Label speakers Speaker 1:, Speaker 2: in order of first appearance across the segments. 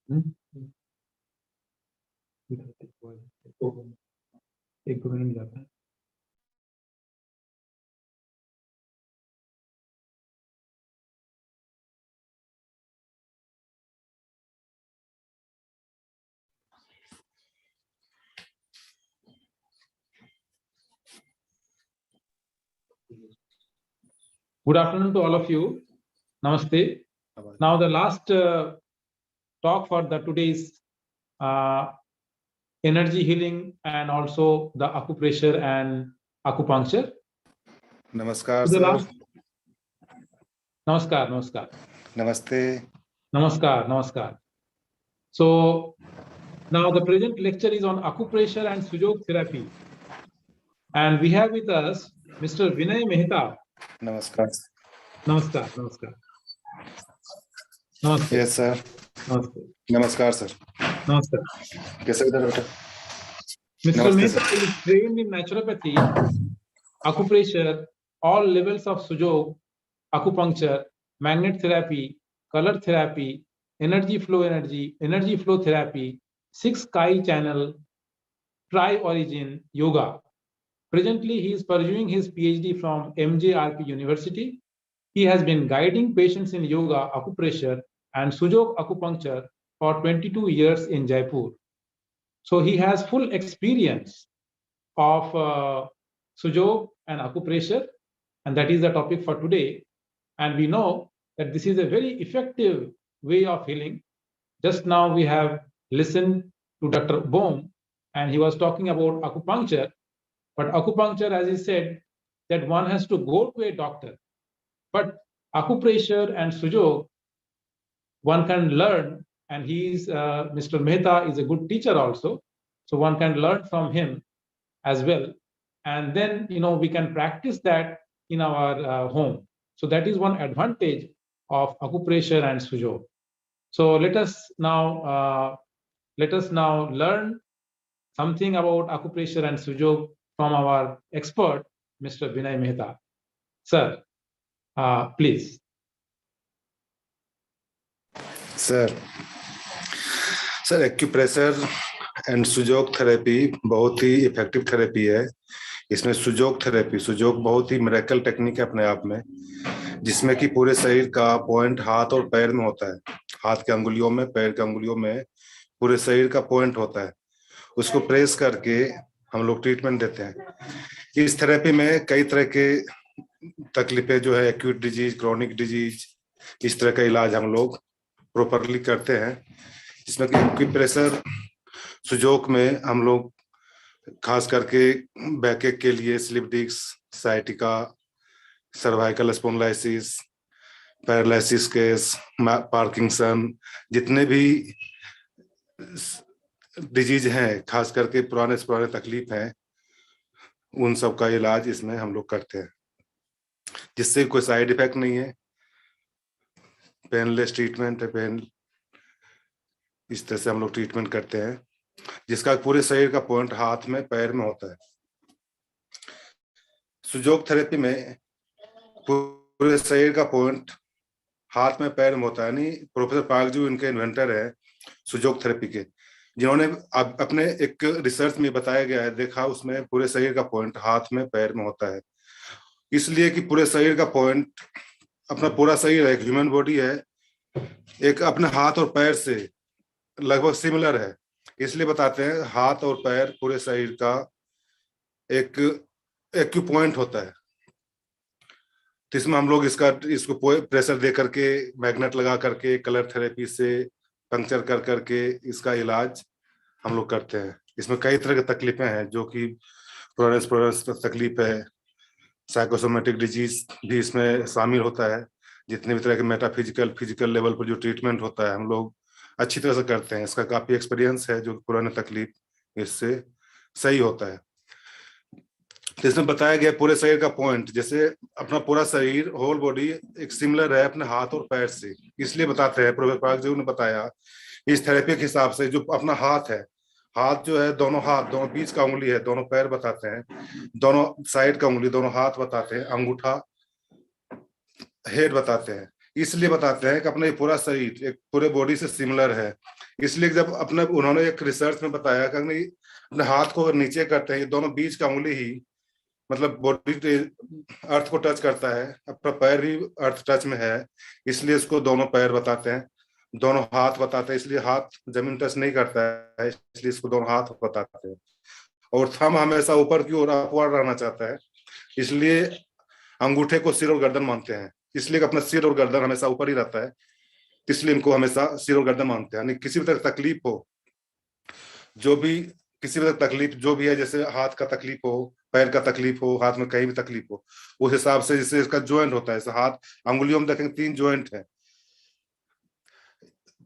Speaker 1: एक दो मिनट जाता है। Good afternoon to all of you. Namaste. Now the last talk for the today's energy healing and also the acupressure and acupuncture.
Speaker 2: नमस्कार
Speaker 1: The
Speaker 2: sir.
Speaker 1: last... Namaskar, namaskar.
Speaker 2: नमस्ते।
Speaker 1: Namaskar, namaskar. So now the present lecture is on acupressure and sujok therapy, and we have with us Mr. Vinay Mehta.
Speaker 2: नमस्कार।
Speaker 1: Namaskar, namaskar. Namaste.
Speaker 2: Yes sir.
Speaker 1: Namaste.
Speaker 2: नमस्कार sir.
Speaker 1: Namaskar.
Speaker 2: कैसे इधर बेटा?
Speaker 1: Mr.
Speaker 2: नमस्ते
Speaker 1: Mehta
Speaker 2: sir.
Speaker 1: is trained in naturopathy, acupressure, all levels of sujok, acupuncture, magnet therapy, color therapy, energy flow therapy, 6 Kai channel, tri-origin yoga. Presently, he is pursuing his PhD from MJRP University. He has been guiding patients in yoga, acupressure, and sujok acupuncture for 22 years in Jaipur. So he has full experience of sujok and acupressure, and that is the topic for today. And we know that this is a very effective way of healing. Just now we have listened to Dr. Bohm, and he was talking about acupuncture. But acupuncture, as he said, that one has to go to a doctor. But acupressure and sujok, one can learn, and Mr. Mehta is a good teacher also. So one can learn from him as well. And then, we can practice that in our home. So that is one advantage of acupressure and sujok. So let us now learn something about acupressure and sujok from our expert, Mr. Vinay Mehta. Sir, please.
Speaker 2: Sir acupressure and Sujok therapy बहुत ही effective therapy है। इसमें Sujok बहुत ही miracle technique है अपने आप में, जिसमें कि पूरे शरीर का पॉइंट हाथ और पैर में होता है। हाथ के अंगुलियों में, पैर के अंगुलियों में पूरे शरीर का पॉइंट होता है। उसको प्रेस करके हम लोग ट्रीटमेंट देते हैं। इस थेरेपी में कई तरह के तकलीफें जो है, एक्यूट डिजीज, क्रॉनिक डिजीज, इस तरह का इलाज हम लोग प्रॉपरली करते हैं। इसमें एक्यूप्रेशर सुजोक में हम लोग खास करके बैकएक के लिए slip disc, sciatica, cervical spondylosis, paralysis case, Parkinson, जितने भी डिजीज हैं, खास करके पुराने तकलीफ हैं, उन सब का इलाज इसमें हम लोग करते हैं, जिससे कोई साइड इफेक्ट नहीं है। पेनलेस ट्रीटमेंट है। इस तरह से हम लोग ट्रीटमेंट करते हैं, जिसका पूरे शरीर का पॉइंट हाथ में, पैर में होता है। सुजोक थेरेपी में पूरे शरीर का पॉइंट हाथ में, पैर में होता है। यानी प्रोफेसर पार्क जी इनके इन्वेंटर है सुजोक थेरेपी के, जिन्होंने अपने एक रिसर्च में बताया गया है, देखा उसमें पूरे शरीर का पॉइंट हाथ में, पैर में होता है। इसलिए कि पूरे शरीर का पॉइंट, अपना पूरा शरीर एक ह्यूमन बॉडी है, एक अपने हाथ और पैर से लगभग सिमिलर है। इसलिए बताते हैं हाथ और पैर पूरे शरीर का एक एक्यू पॉइंट होता है। तो इसमें हम लोग इसको प्रेशर दे करके, मैग्नेट लगा करके, कलर थेरेपी से पंक्चर कर करके इसका इलाज हम लोग करते हैं। इसमें कई तरह की तकलीफें हैं, जो कि पुराने तकलीफ है, साइकोसोमेटिक डिजीज भी इसमें शामिल होता है। जितने भी तरह के फिजिकल लेवल पर जो ट्रीटमेंट होता है, हम लोग अच्छी तरह से करते हैं। इसका काफी एक्सपीरियंस है, जो पुराने तकलीफ इससे सही होता है। तो इसमें बताया गया पूरे शरीर का पॉइंट, जैसे अपना पूरा शरीर, होल बॉडी एक सिमिलर है अपने हाथ और पैर से। इसलिए बताते हैं, प्रोफेसर पार्क जी ने बताया, इस थेरेपी के हिसाब से जो अपना हाथ है, हाथ जो है, दोनों हाथ, दोनों बीच का उंगली है, दोनों पैर बताते हैं, दोनों साइड का उंगली, दोनों हाथ बताते हैं, अंगूठा हेड बताते हैं। इसलिए बताते हैं कि अपना ये पूरा शरीर एक पूरे बॉडी से सिमिलर है। इसलिए जब अपने उन्होंने एक रिसर्च में बताया कि नहीं, अपने हाथ को अगर नीचे करते हैं, ये दोनों बीच का उंगली ही मतलब बॉडी अर्थ को टच करता है, अपना पैर भी अर्थ टच में है, इसलिए इसको दोनों पैर बताते हैं। दोनों हाथ बताते हैं, इसलिए हाथ जमीन टच नहीं करता है, इसलिए इसको दोनों हाथ बताते हैं। और थंब हमेशा ऊपर की ओर अपवर्ड रहना चाहता है, इसलिए अंगूठे को सिर और गर्दन मानते हैं। इसलिए अपना सिर और गर्दन हमेशा ऊपर ही रहता है, इसलिए इनको हमेशा सिर और गर्दन मानते हैं। यानी किसी भी तरह की तकलीफ हो, जो भी किसी भी तरह की तकलीफ जो भी है, जैसे हाथ का तकलीफ हो, पैर का तकलीफ हो, हाथ में कहीं भी तकलीफ हो, उस हिसाब से जैसे इसका ज्वाइंट होता है। जैसे हाथ अंगुलियों में देखेंगे 3 ज्वाइंट है।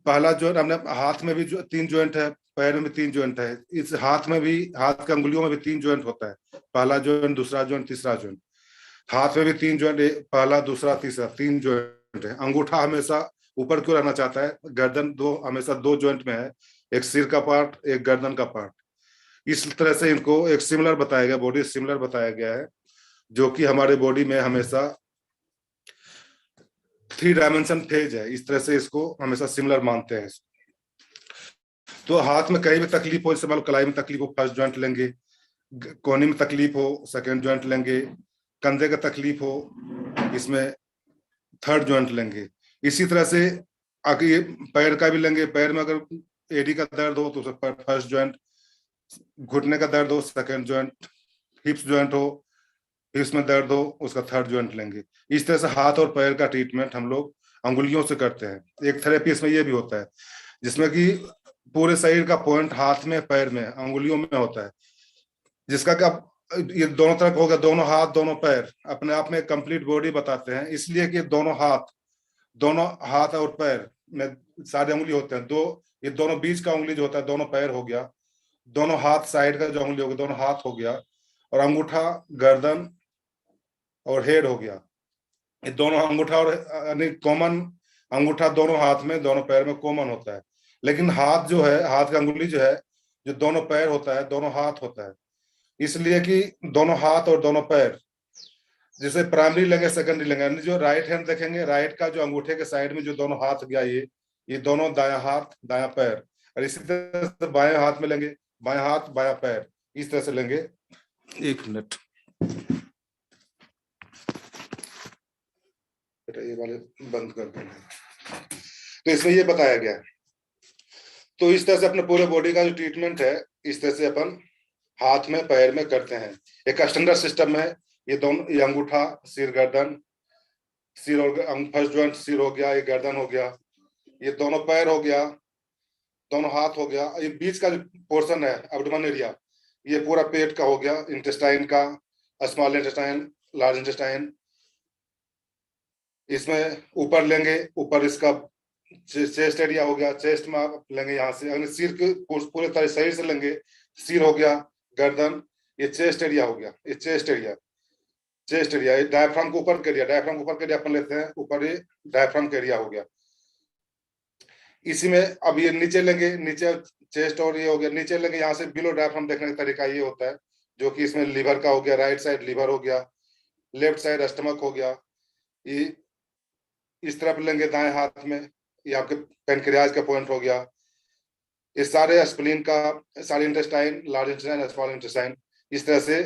Speaker 2: पहला ज्वाइंट हमने हाथ में भी जो 3 ज्वाइंट है, पैर में भी 3 ज्वाइंट है, इस हाथ में भी, हाथ के अंगुलियों में भी 3 ज्वाइंट होता है। पहला ज्वाइंट, दूसरा ज्वाइंट, तीसरा ज्वाइंट। हाथ में भी 3 ज्वाइंट, पहला, दूसरा, तीसरा, 3 ज्वाइंट है। अंगूठा हमेशा ऊपर क्यों रहना चाहता है? गर्दन दो हमेशा 2 ज्वाइंट में है, एक सिर का पार्ट, एक गर्दन का पार्ट। इस तरह से इनको एक सिमिलर बताया गया, बॉडी सिमिलर बताया गया है, जो कि हमारे बॉडी में हमेशा 3 डायमेंशन फेज है। इस तरह से इसको हमेशा सिमिलर मानते हैं। तो हाथ में कहीं भी तकलीफ हो, जैसे मान लो कलाई में तकलीफ हो, फर्स्ट ज्वाइंट लेंगे। कोहनी में तकलीफ हो, सेकंड ज्वाइंट लेंगे। कंधे का तकलीफ हो, इसमें थर्ड ज्वाइंट लेंगे। इसी तरह से आगे ये पैर का भी लेंगे। पैर में अगर एडी का दर्द हो तो उसका फर्स्ट ज्वाइंट, घुटने का दर्द हो सेकंड ज्वाइंट, हिप्स ज्वाइंट हो, हिप्स में दर्द हो उसका थर्ड ज्वाइंट लेंगे। इस तरह से हाथ और पैर का ट्रीटमेंट हम लोग अंगुलियों से करते हैं। एक थेरेपी इसमें ये भी होता है, जिसमें कि पूरे शरीर का पॉइंट हाथ में, पैर में, अंगुलियों में होता है, जिसका कि अब ये दोनों तरफ हो गया, दोनों हाथ दोनों पैर अपने आप में कंप्लीट बॉडी बताते हैं। इसलिए कि दोनों हाथ और पैर में सारे उंगली होते हैं। ये दोनों बीच का उंगली जो होता है दोनों पैर हो गया, दोनों हाथ साइड का जो उंगली हो गया दोनों हाथ हो गया, और अंगूठा गर्दन और हेड हो गया। ये दोनों अंगूठा और यानी कॉमन अंगूठा दोनों हाथ में दोनों पैर में कॉमन होता है। लेकिन हाथ जो है, हाथ का अंगुली जो है, जो दोनों पैर होता है दोनों हाथ होता है। इसलिए कि दोनों हाथ और दोनों पैर, जैसे प्राइमरी लेंगे सेकेंडरी लेंगे, यानी जो राइट हैंड देखेंगे, राइट का जो अंगूठे के साइड में जो दोनों हाथ गया, ये दोनों दायां हाथ दायां पैर। और इसी तरह से बाएं हाथ में लेंगे, बाएं हाथ बायां पैर, इस तरह से लेंगे। 1 मिनट, बेटा ये वाले बंद कर देंगे। तो इसमें ये बताया गया है। तो इस तरह से अपने पूरे बॉडी का जो ट्रीटमेंट है, इस तरह से अपन हाथ में पैर में करते हैं। एक स्टैंडर्ड सिस्टम है। ये दोनों, ये अंगूठा, सिर, गर्दन, सिर और फर्स्ट ज्वाइंट सिर हो गया, ये गर्दन हो गया, ये दोनों पैर हो गया, दोनों हाथ हो गया। ये बीच का जो पोर्शन है एब्डोमेन एरिया, ये पूरा पेट का हो गया, इंटेस्टाइन का, स्मॉल इंटेस्टाइन, लार्ज इंटेस्टाइन। इसमें ऊपर लेंगे, ऊपर इसका चेस्ट एरिया हो गया, चेस्ट में आप लेंगे यहाँ से, अगर सिर के पूरे तरह शरीर से लेंगे, सिर हो गया, गर्दन, ये चेस्ट एरिया हो गया, ये चेस्ट एरिया, ये डायफ्राम को ऊपर के एरिया, डायफ्राम को ऊपर के एरिया अपन लेते हैं, ऊपर ये डायफ्राम का एरिया हो गया। इसी में अब ये नीचे लेंगे, नीचे चेस्ट और ये हो गया, नीचे लेंगे यहाँ से बिलो डायफ्राम देखने का तरीका ये होता है, जो कि इसमें लीवर का हो गया, राइट साइड लीवर हो गया, लेफ्ट साइड स्टमक हो गया। ये इस तरफ लेंगे दाएं हाथ में, ये आपके पेनक्रियाज का पॉइंट हो गया। ये सारे स्प्लीन का, सारे intestine, large intestine, small intestine, इस तरह से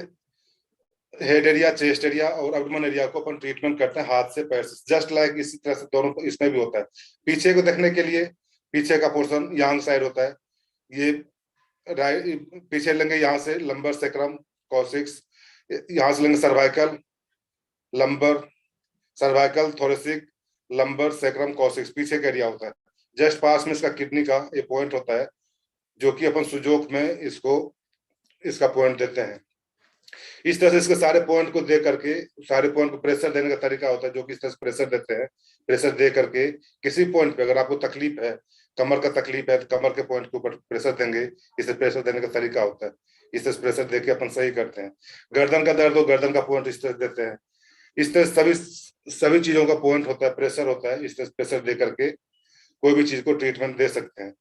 Speaker 2: हेड एरिया, चेस्ट एरिया और एब्डोमेन एरिया को अपन ट्रीटमेंट करते हैं हाथ से पैर से। जस्ट लाइक इसी तरह से दोनों इसमें भी होता है। पीछे को देखने के लिए पीछे का पोर्शन यांग साइड होता है। ये राइट पीछे लेंगे यहाँ से लंबर सेक्रम कॉक्सिक्स, यहाँ से लेंगे cervical, lumbar, cervical, thoracic, lumbar, sacrum, coccyx, पीछे का एरिया होता है। जस्ट पास में इसका किडनी का ये पॉइंट होता है, जो कि अपन सुजोक में इसका पॉइंट देते हैं। इस तरह से इसके सारे पॉइंट को दे करके, सारे पॉइंट को प्रेशर देने का तरीका होता है, जो कि इस तरह से प्रेशर देते हैं। प्रेशर दे करके किसी पॉइंट पे अगर आपको तकलीफ है, कमर का तकलीफ है, तो कमर के पॉइंट के ऊपर प्रेशर देंगे। इसे प्रेशर देने का तरीका होता है, इस तरह से प्रेशर देके अपन सही करते हैं। गर्दन का दर्द हो, गर्दन का पॉइंट इस तरह देते हैं। इस तरह सभी चीजों का पॉइंट होता है, प्रेशर होता है। इस तरह प्रेशर दे करके कोई भी चीज को ट्रीटमेंट दे सकते हैं।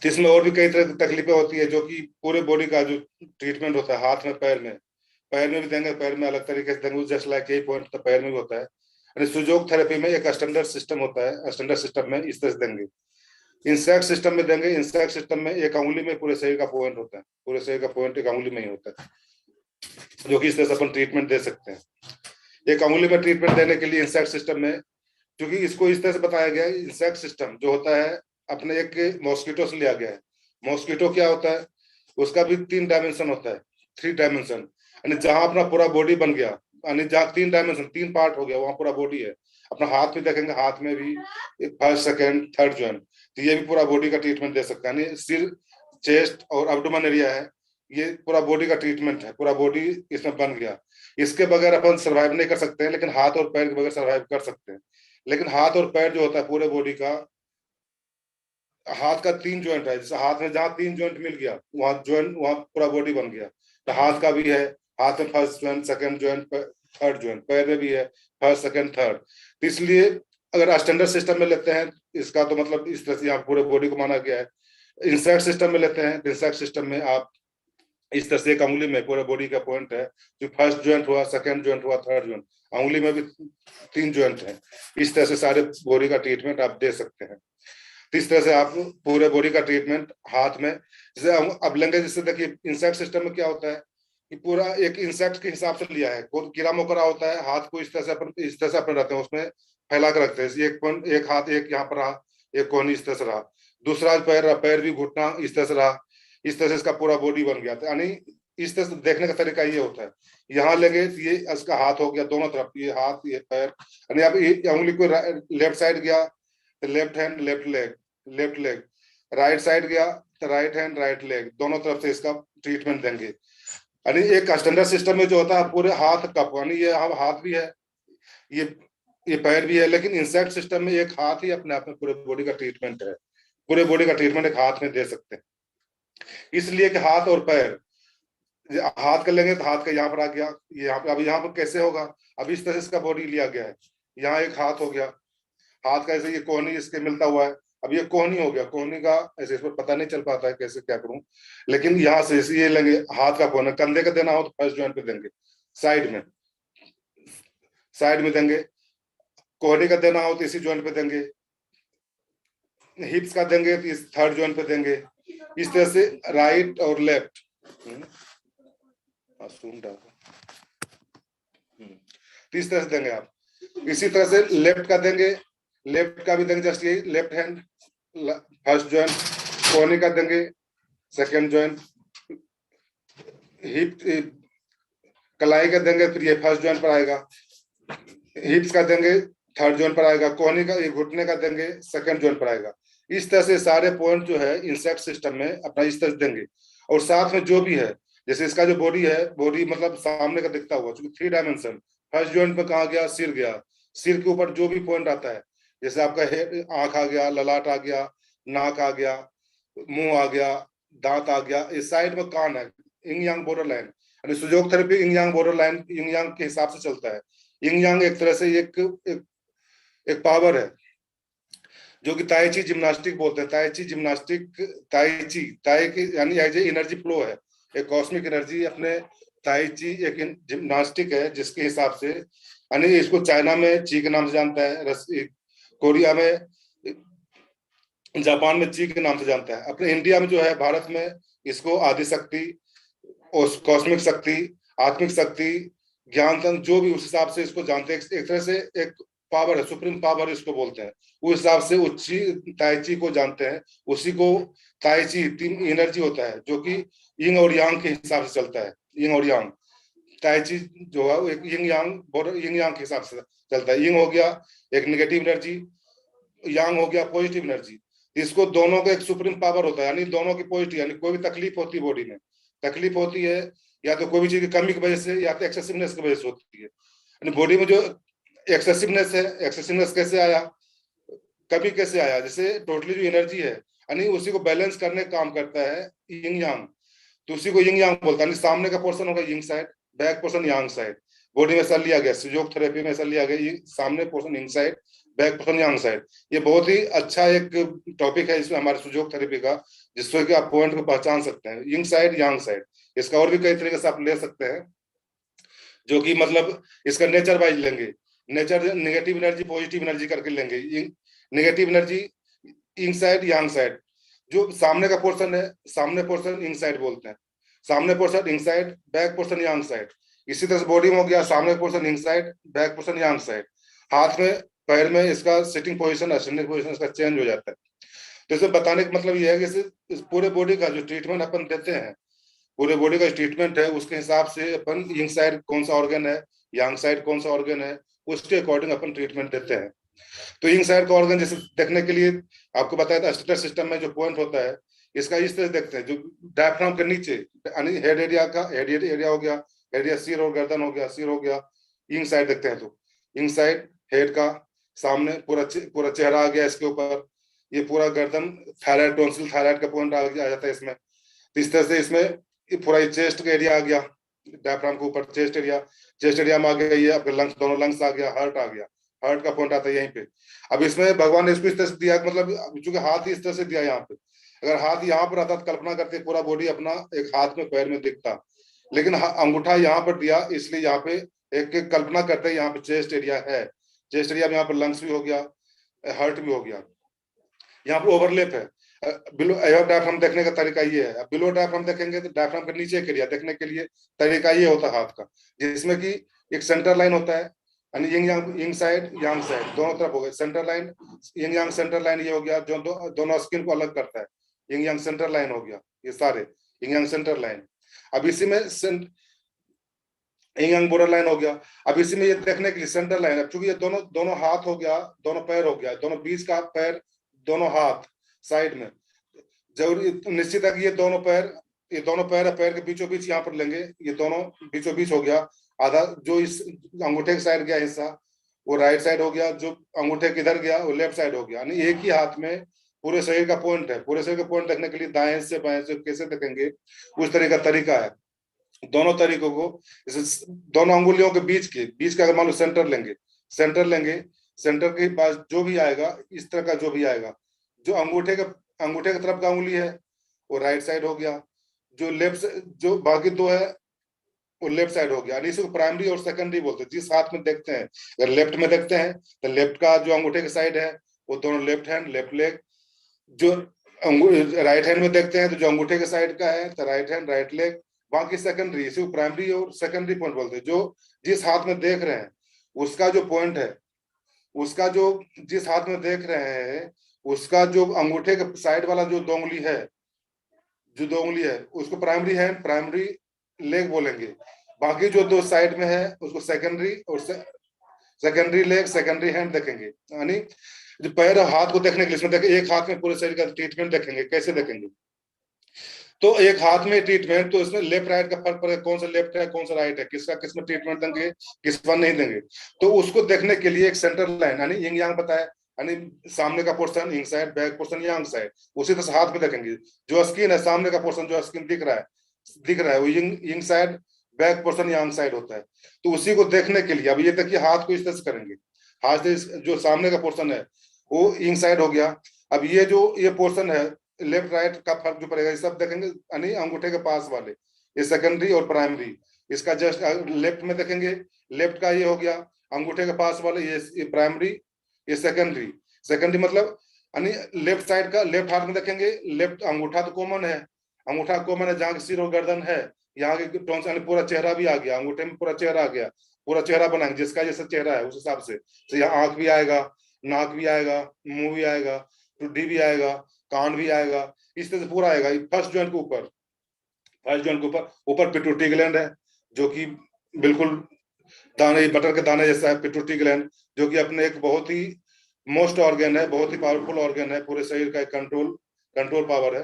Speaker 2: इसमें और भी कई तरह की तकलीफें होती है, जो कि पूरे बॉडी का जो ट्रीटमेंट होता है हाथ में पैर में भी देंगे, पैर में अलग तरीके से देंगे, जस्ट लाइक यही पॉइंट तो पैर में भी होता है। सुजोग थेरेपी में एक स्टैंडर्ड सिस्टम होता है, स्टैंडर्ड सिस्टम में इस तरह से देंगे। इंसैक्ट सिस्टम में देंगे, इंसैक्ट सिस्टम में एक अंगुली में पूरे शरीर का पॉइंट होता है, पूरे शरीर का पॉइंट एक अंगुली में ही होता है, जो कि इस तरह से अपन ट्रीटमेंट दे सकते हैं। एक अंगुली में ट्रीटमेंट देने के लिए इंसैक्ट सिस्टम में, क्योंकि इसको इस तरह से बताया गया है, इंसैक्ट सिस्टम जो होता है अपने एक मॉस्किटो से लिया गया है। मॉस्किटो क्या होता है, उसका भी 3 डायमेंशन होता है, 3 डायमेंशन, यानी जहां अपना पूरा बॉडी बन गया, यानी जहाँ 3 डायमेंशन 3 पार्ट हो गया वहां पूरा बॉडी है। अपना हाथ में देखेंगे, हाथ में भी फर्स्ट सेकेंड थर्ड जॉइंट, तो ये भी पूरा बॉडी का ट्रीटमेंट दे सकता है। यानी सिर, चेस्ट और अब्डोमेन एरिया है, ये पूरा बॉडी का ट्रीटमेंट है, पूरा बॉडी इसमें बन गया। इसके बगैर अपन सर्वाइव नहीं कर सकते हैं, लेकिन हाथ और पैर के बगैर सर्वाइव कर सकते हैं। लेकिन हाथ और पैर जो होता है पूरे बॉडी का, हाथ का 3 जॉइंट है, जैसे हाथ में जहाँ 3 जॉइंट मिल गया वहां जॉइंट, वहां पूरा बॉडी बन गया। तो हाथ का भी है, हाथ में first joint, second joint, third joint, पैर में भी है फर्स्ट सेकंड थर्ड। तो इसलिए अगर स्टैंडर्ड सिस्टम में लेते हैं इसका, तो मतलब इस तरह से यहाँ पूरे बॉडी को माना गया है। इंसैक्ट सिस्टम में लेते हैं, इंसैक्ट सिस्टम में आप इस तरह से एक अंगुली में पूरे बॉडी का पॉइंट है, जो फर्स्ट जॉइंट हुआ, सेकंड जॉइंट हुआ, थर्ड जॉइंट, अंगुली में भी 3 जॉइंट है। इस तरह से सारे बॉडी का ट्रीटमेंट आप दे सकते हैं। तो इस तरह से आप पूरे बॉडी का ट्रीटमेंट हाथ में, जैसे हम अब लेंगे, जैसे देखिए इंसेक्ट सिस्टम में क्या होता है कि पूरा एक इंसेक्ट के हिसाब से लिया है, कीड़ा मकोड़ा होता है, हाथ को इस तरह से अपन, इस तरह से अपन रखते हैं, उसमें फैला कर रखते हैं, एक हाथ एक यहाँ पर रहा, एक कोहनी इस तरह से रहा, दूसरा पैर, पैर भी घुटना इस तरह से रहा, इस तरह से इसका पूरा बॉडी बन गया। यानी इस तरह से देखने का तरीका ये होता है। यहाँ लेंगे ये इसका हाथ हो गया दोनों तरफ, ये हाथ ये पैर, यानी आप उंगली को लेफ्ट साइड गया तो left hand left leg, left leg, right side गया तो राइट हैंड राइट लेग, दोनों तरफ से इसका ट्रीटमेंट देंगे। यानी एक स्टैंडर्ड सिस्टम में जो होता है पूरे हाथ कप, यानी ये हाथ भी है, ये पैर भी है, लेकिन इंसेक्ट सिस्टम में एक हाथ ही अपने आप में पूरे बॉडी का ट्रीटमेंट है, पूरे बॉडी का ट्रीटमेंट एक हाथ में दे सकते हैं। इसलिए कि हाथ और पैर, हाथ कर लेंगे तो हाथ का यहाँ पर आ गया, यहाँ पे, अब यहाँ पर कैसे होगा, अब इस तरह से इसका बॉडी लिया गया है, यहाँ एक हाथ हो गया, हाथ का ऐसे ये कोहनी इसके मिलता हुआ है, अब ये कोहनी हो गया, कोहनी का ऐसे इस पर पता नहीं चल पाता है कैसे क्या करूं, लेकिन यहाँ से ये लेंगे हाथ का कोहना, कंधे का देना हो तो फर्स्ट जॉइंट पे देंगे, साइड में, साइड में देंगे, कोहनी का देना हो तो इसी जॉइंट पे देंगे, हिप्स का देंगे तो इस थर्ड जॉइंट पे देंगे। इस तरह से राइट और लेफ्ट, तो इस तरह से देंगे आप। इसी तरह से लेफ्ट का देंगे, लेफ्ट का भी देंगे जस्ट यही, लेफ्ट हैंड फर्स्ट जॉइंट, कोहनी का देंगे सेकंड जॉइंट, हिप कलाई का देंगे फिर ये फर्स्ट जॉइंट पर आएगा, हिप्स का देंगे थर्ड जॉइंट पर आएगा, कोहनी का ये घुटने का देंगे सेकंड जॉइंट पर आएगा। इस तरह से सारे पॉइंट जो है इंसेक्ट सिस्टम में अपना इस तरह से देंगे। और साथ में जो भी है, जैसे इसका जो बॉडी है, बॉडी मतलब सामने का दिखता हुआ, क्योंकि 3 डायमेंशन, फर्स्ट जॉइंट पे कहा गया, सिर गया, सिर के ऊपर जो भी पॉइंट आता है, जैसे आपका आंख आ गया, ललाट आ गया, नाक आ गया, मुंह आ गया, दांत आ गया, इस साइड में कान है, इंग यांग बॉर्डर लाइन, यानी सुजोग थेरेपी इंग यांग बॉर्डर लाइन, इंग यांग के हिसाब से चलता है। इंग यांग एक तरह से एक पावर है, जो कि ताई ची जिम्नास्टिक बोलते हैं, ताई ची जिम्नास्टिक, ताई की यानी एज ए एनर्जी फ्लो है, एक कॉस्मिक एनर्जी अपने ताई ची एक जिम्नास्टिक है, जिसके हिसाब से, यानी इसको चाइना में ची के नाम से जानता है, कोरिया में, जापान में ची के नाम से जानता है, अपने इंडिया में जो है, भारत में इसको आदि शक्ति, कॉस्मिक शक्ति, आत्मिक शक्ति, ज्ञान तंत्र, जो भी उस हिसाब से इसको जानते हैं, एक तरह से एक पावर है, सुप्रीम पावर इसको बोलते हैं, उस हिसाब से उच्ची ताइची को जानते हैं, उसी को ताइची 3 एनर्जी होता है, जो कि यिंग और यांग के हिसाब से चलता है, यिंग और यांग, ताइची जो है एक यिंग यांग के हिसाब से चलता है। यिंग हो गया एक नेगेटिव एनर्जी, यांग हो गया पॉजिटिव एनर्जी, इसको दोनों का एक सुप्रीम पावर होता है, यानी दोनों की पॉजिटिव, यानी कोई भी तकलीफ होती है बॉडी में, तकलीफ होती है या तो कोई भी चीज की कमी की वजह से या तो एक्सेसिवनेस की वजह से होती है, यानी बॉडी में जो एक्सेसिवनेस है, एक्सेसिवनेस कैसे आया, कभी कैसे आया, जैसे टोटली जो एनर्जी है, यानी उसी को बैलेंस करने का काम करता है यिंग यांग, तो उसी को यिंग यांग बोलता है। सामने का पोर्शन होगा Ying side, back portion yang side, body में ऐसा लिया गया, सुजोग थेरेपी में ऐसा लिया गया, सामने portion yin side, back portion yang side. ये बहुत ही अच्छा एक टॉपिक है इसमें हमारे सुजोग थेरेपी का, जिससे कि आप पॉइंट को पहचान सकते हैं, यिंग साइड यांग साइड। इसका और भी कई तरीके से आप ले सकते हैं, जो कि मतलब इसका नेचर वाइज लेंगे, nature negative energy positive energy करके लेंगे। नेगेटिव एनर्जी इंग साइड यांग साइड, जो सामने का पोर्शन है, सामने पोर्शन इंग साइड बोलते हैं, सामने पोर्शन इंग side, back portion yang side. इसी तरह से बॉडी में हो गया, सामने पोर्शन इंग side, back portion yang side. हाथ में पैर में इसका सिटिंग पोजीशन, असेंडिंग पोजीशन इसका चेंज हो जाता है। तो इसे बताने का मतलब यह है कि इस पूरे बॉडी का जो ट्रीटमेंट अपन देते हैं, पूरे बॉडी का ट्रीटमेंट है, उसके हिसाब से अपन इंग साइड कौन सा ऑर्गन है, यांग साइड कौन सा ऑर्गन है, उसके अकॉर्डिंग अपन ट्रीटमेंट देते हैं। तो इंग साइड का ऑर्गन जैसे देखने के लिए आपको बताया था, स्टेटर सिस्टम में जो पॉइंट होता है इसका इस तरह देखते हैं, जो डायफ्राम के नीचे यानी हेड एरिया का, हेड एरिया हो गया, एरिया सिर और गर्दन हो गया, सिर हो गया, इंग साइड देखते हैं। तो इंग साइड हेड का सामने पूरा चेहरा आ गया, इसके ऊपर ये पूरा गर्दन, थायराइड टॉन्सिल, थायराइड का पॉइंट आ जाता है इसमें। तो इस तरह से इसमें पूरा चेस्ट का एरिया आ गया, डायफ्राम के ऊपर चेस्ट एरिया में आ गया, ये आपके लंग्स, दोनों लंग्स आ गया, हार्ट आ गया, हार्ट का पॉइंट आता है यहीं पे। अब इसमें भगवान ने इसको इस तरह से दिया, मतलब चूंकि हाथ ही इस तरह से दिया यहाँ पे, अगर हाथ यहाँ पर आता तो कल्पना करते पूरा बॉडी अपना एक हाथ में पैर में दिखता, लेकिन अंगूठा यहाँ पर दिया, इसलिए यहाँ पे एक कल्पना करते हैं यहाँ पे चेस्ट एरिया है, चेस्ट एरिया में यहाँ पर लंग्स भी हो गया, हार्ट भी हो गया, यहाँ पर ओवरलैप है। बिलो डायफ्राम देखने का तरीका ये है। बिलो डायफ्राम देखेंगे तो डायफ्राम के नीचे के एरिया देखने के लिए तरीका ये होता है हाथ का, जिसमें कि एक सेंटर लाइन होता है, इंग साइड यांग साइड दोनों तरफ हो गए, सेंटर लाइन, यंग यांग सेंटर लाइन ये हो गया, जो दोनों स्किन को अलग करता है, यंग यांग सेंटर लाइन हो गया, ये सारे यंग यांग सेंटर लाइन। अब इसी में यंग यांग बॉर्डर लाइन हो गया। अब इसी में ये देखने के लिए सेंटर लाइन, अब चूंकि ये दोनों हाथ हो गया, दोनों पैर हो गया, दोनों बीच का पैर, दोनों हाथ साइड में, जरूरी निश्चित है कि ये दोनों पैर पैर के बीचों बीच यहाँ पर लेंगे, ये दोनों बीचों बीच हो गया। आधा जो इस अंगूठे के साइड गया हिस्सा वो राइट साइड हो गया, जो अंगूठे किधर गया वो लेफ्ट साइड हो गया। यानी एक ही हाथ में पूरे शरीर का पॉइंट है। पूरे शरीर का पॉइंट देखने के लिए दाएं से बाएं से कैसे देखेंगे, उस तरह का तरीका है। दोनों तरीकों को, दोनों अंगुलियों के बीच का अगर मान लो सेंटर लेंगे, सेंटर के पास जो भी आएगा, इस तरह का जो भी आएगा, जो अंगूठे की तरफ का अंगुली है वो राइट साइड हो गया, जो बाकी दो है वो लेफ्ट साइड हो गया। यानी इसी को प्राइमरी और सेकेंडरी बोलते हैं। जिस हाथ में देखते हैं, अगर लेफ्ट में देखते हैं तो लेफ्ट का जो अंगूठे की साइड है वो दोनों लेफ्ट हैंड लेफ्ट लेग, जो राइट हैंड में देखते हैं तो जो अंगूठे के साइड का है तो राइट हैंड राइट लेग, बाकी सेकेंडरी, इसी को प्राइमरी और सेकेंडरी पॉइंट बोलते हैं। जो जिस हाथ में देख रहे हैं उसका जो पॉइंट है, उसका जो जिस हाथ में देख रहे हैं उसका जो अंगूठे के साइड वाला जो दो उंगली है उसको प्राइमरी हैंड प्राइमरी लेग बोलेंगे। बाकी जो दो साइड में है उसको सेकेंडरी और सेकेंडरी लेग सेकेंडरी हैंड देखेंगे। यानी जो पैर हाथ को देखने के लिए इसमें देखें, एक हाथ में पूरे शरीर का ट्रीटमेंट देखेंगे। कैसे देखेंगे? तो एक हाथ में ट्रीटमेंट, तो इसमें लेफ्ट राइट का फर्क पड़ेगा, कौन सा लेफ्ट है कौन सा राइट है, किसमें ट्रीटमेंट देंगे किस पर नहीं देंगे। तो उसको देखने के लिए एक सेंटर लाइन यानी यिंग यांग बताया, यानी सामने का portion yin side, back portion yang side. उसी तरह से हाथ में देखेंगे, जो स्किन है सामने का पोर्शन जो स्किन दिख रहा है वो Ying side, back portion yang side होता है। तो उसी को देखने के लिए अब ये देखिए हाथ को इस तरह से करेंगे, हाथ से जो सामने का पोर्शन है वो यिंग साइड हो गया। अब ये पोर्शन है लेफ्ट राइट का फर्क जो पड़ेगा, ये सब देखेंगे यानी अंगूठे के पास वाले, ये सेकेंडरी और प्राइमरी। इसका जस्ट लेफ्ट में देखेंगे, लेफ्ट का ये हो गया अंगूठे के पास वाले, ये प्राइमरी, ये सेकेंडरी मतलब यानी लेफ्ट साइड का, लेफ्ट हाथ में देखेंगे, लेफ्ट अंगूठा तो कॉमन है, जहाँ की सिर और गर्दन है, यहाँ के टोन्स यानी पूरा चेहरा भी आ गया, अंगूठे में पूरा चेहरा आ गया, पूरा चेहरा बनाएंगे जिसका जैसा चेहरा है उस हिसाब से। तो यहाँ आंख भी आएगा, नाक भी आएगा, मुंह भी आएगा, ठुड्डी भी आएगा, कान भी आएगा, इस तरह से पूरा आएगा। फर्स्ट जॉइंट के ऊपर पिट्यूटरी ग्लैंड है, जो कि बिल्कुल दाने, बटर के दाने जैसा है पिट्यूटरी ग्लैंड, जो कि अपने एक बहुत ही मोस्ट ऑर्गन है, बहुत ही पावरफुल ऑर्गन है, पूरे शरीर का एक कंट्रोल पावर है।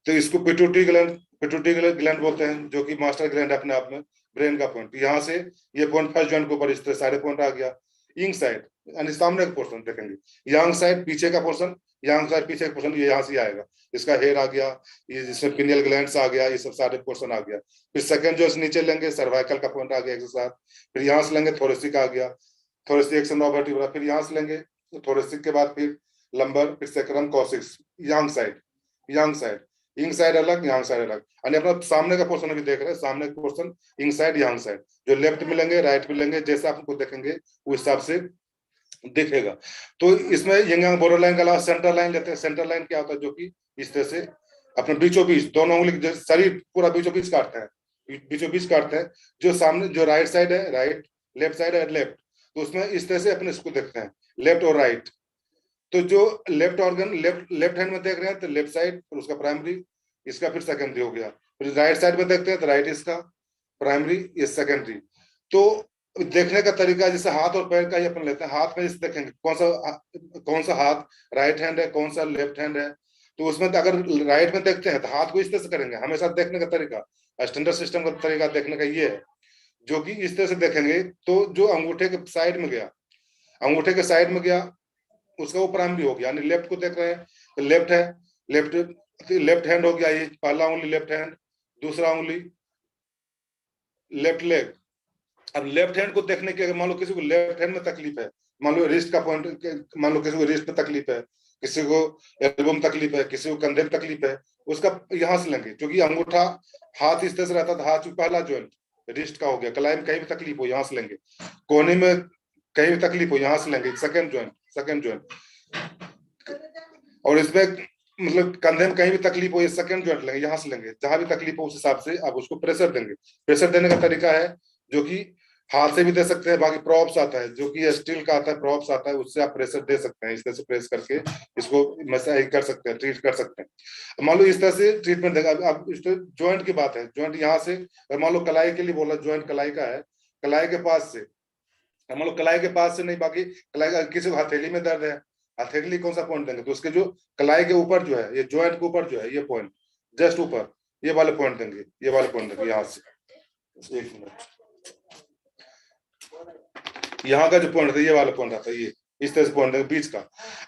Speaker 2: तो इसको पिट्यूटरी ग्लैंड बोलते हैं, जो कि मास्टर ग्लैंड है अपने आप में, ब्रेन का पॉइंट। यहाँ से ये पॉइंट फर्स्ट जॉइंट के ऊपर इस तरह सारे पॉइंट आ गया। इंग साइड यानी सामने का पोर्शन देखेंगे, यांग साइड पीछे का पोर्शन, यांग साइड पीछे का पोर्शन, ये यहाँ से आएगा, इसका हेयर आ गया, ये जिसमें पिनियल ग्लैंड्स आ गया, ये सब सारे पोर्शन आ गया। फिर सेकंड जो नीचे लेंगे सर्वाइकल का पॉइंट आ गया एक साथ, फिर यहाँ से लेंगे थोरेसिक आ गया, थोरेसिक एक से 9 वर्टिब्रा, फिर यहाँ से लेंगे थोरेसिक के बाद फिर लंबर, फिर सेक्रम, कॉक्सिक्स, यांग साइड इंग साइड अलग, यांग साइड अलग। यानी अपना सामने का पोर्शन भी देख रहे हैं, सामने का पोर्शन इंग साइड यांग साइड, जो लेफ्ट में लेंगे राइट में लेंगे, जैसा आपको देखेंगे उस हिसाब से दिखेगा। तो इसमें यंग यांग बॉर्डर लाइन के अलावा सेंटर लाइन लेते हैं। सेंटर लाइन क्या होता है, जो कि इस तरह से अपने बीचों बीच दोनों उंगली शरीर पूरा बीचों बीच काटता है, बीचों बीच काटता है। जो सामने जो राइट साइड है राइट, लेफ्ट साइड है लेफ्ट, तो उसमें इस तरह से अपने इसको देखते हैं लेफ्ट और राइट। तो जो left organ left left hand में देख रहे हैं तो लेफ्ट साइड और उसका प्राइमरी, इसका फिर सेकेंडरी हो गया। फिर राइट साइड में देखते हैं तो राइट इसका प्राइमरी, ये सेकेंडरी। तो देखने का तरीका जैसे हाथ और पैर का ही अपन लेते हैं। हाथ में जैसे देखेंगे कौन सा हाथ राइट हैंड है, कौन सा लेफ्ट हैंड है। तो उसमें अगर राइट में देखते हैं तो हाथ को इस तरह से करेंगे। हमेशा देखने का तरीका स्टैंडर्ड सिस्टम का तरीका देखने का ये है, जो कि इस तरह से देखेंगे तो जो अंगूठे के साइड में गया, अंगूठे के साइड में गया उसका वो प्राइमरी हो गया। यानी लेफ्ट को देख रहे हैं तो लेफ्ट है, लेफ्ट हैंड हो गया, ये पहला उंगली लेफ्ट हैंड, दूसरा उंगली लेफ्ट लेग। अब लेफ्ट हैंड को देखने के, अगर मान लो किसी को लेफ्ट हैंड में तकलीफ है, मान लो रिस्ट का पॉइंट, मान लो किसी को रिस्ट में तकलीफ है, किसी को एल्बो में तकलीफ है, किसी को कंधे में तकलीफ है, उसका यहां से लेंगे क्योंकि अंगूठा हाथ इस तरह से रहता था। हाथ पहला ज्वाइंट रिस्ट का हो गया। कलाई में कहीं भी तकलीफ हो यहाँ से लेंगे, कोहनी में कहीं भी तकलीफ हो यहाँ से लेंगे सेकंड ज्वाइंट। और इसमें मतलब कंधे में कहीं भी तकलीफ हो ये सेकंड ज्वाइंट लेंगे, यहाँ से लेंगे। जहां भी तकलीफ हो उस हिसाब से आप उसको प्रेशर देंगे। प्रेशर देने का तरीका है जो कि हाथ से भी दे सकते हैं, बाकी प्रॉप्स आता है जो कि स्टील का आता है, प्रॉप्स आता है, उससे आप प्रेशर दे सकते हैं। इस तरह से प्रेस करके इसको मसाज कर सकते हैं, ट्रीट कर सकते हैं। मान लो इस तरह से ट्रीटमेंट देगा। अब इस ज्वाइंट की बात है, ज्वाइंट यहाँ से मान लो कलाई के लिए बोला, ज्वाइंट कलाई का है, कलाई के पास से, मान लो कलाई के पास से नहीं, बाकी कलाई किसी को हथेली में दर्द है, हथेली कौन सा पॉइंट देंगे, तो उसके जो कलाई के ऊपर जो है, ये ज्वाइंट के ऊपर जो है, ये पॉइंट जस्ट ऊपर, ये वाले पॉइंट देंगे, ये वाले पॉइंट देंगे यहाँ से। एक मिनट, यहाँ का जो पॉइंट है ये वाला पॉइंट आता है, ये इस तरह से पॉइंट है बीच का।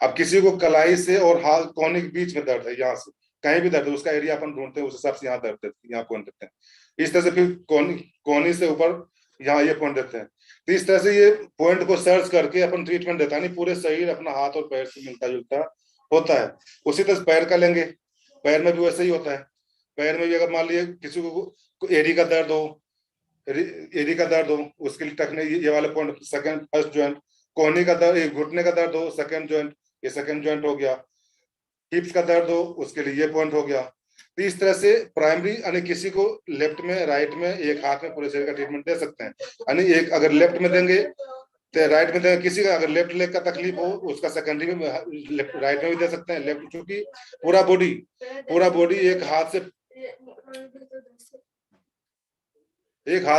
Speaker 2: अब किसी को कलाई से और हाथ कोहनी के बीच में दर्द है, यहाँ से कहीं भी दर्द है, उसका एरिया अपन ढूंढते हैं, उस हिसाब से यहाँ दर्द देते हैं, यहाँ पॉइंट देते हैं। इस तरह से फिर कोहनी से ऊपर यहाँ ये पॉइंट देते हैं। तो इस तरह से ये पॉइंट को सर्च करके अपन ट्रीटमेंट देता है। नहीं पूरे शरीर अपना हाथ और पैर से मिलता जुलता होता है। उसी तरह पैर का लेंगे, पैर में भी वैसे ही होता है। पैर में भी अगर मान लीजिए किसी को एड़ी का दर्द हो, एड़ी का दर्द हो, उसके लिए टकने ये वाले पॉइंट सेकंड फर्स्ट ज्वाइंट। कोहनी का दर्द, घुटने का दर्द हो, सेकंड ज्वाइंट, ये सेकंड ज्वाइंट हो गया। हिप्स का दर्द हो, उसके लिए ये पॉइंट हो गया। तो इस तरह से प्राइमरी, यानी किसी को लेफ्ट में राइट में एक हाथ में पूरे शरीर का ट्रीटमेंट दे सकते हैं। यानी एक अगर लेफ्ट में देंगे तो राइट में देंगे। किसी का अगर लेफ्ट लेग का तकलीफ हो उसका सेकेंडरी में राइट में भी दे सकते हैं। लेफ्ट, क्योंकि पूरा बॉडी एक हाथ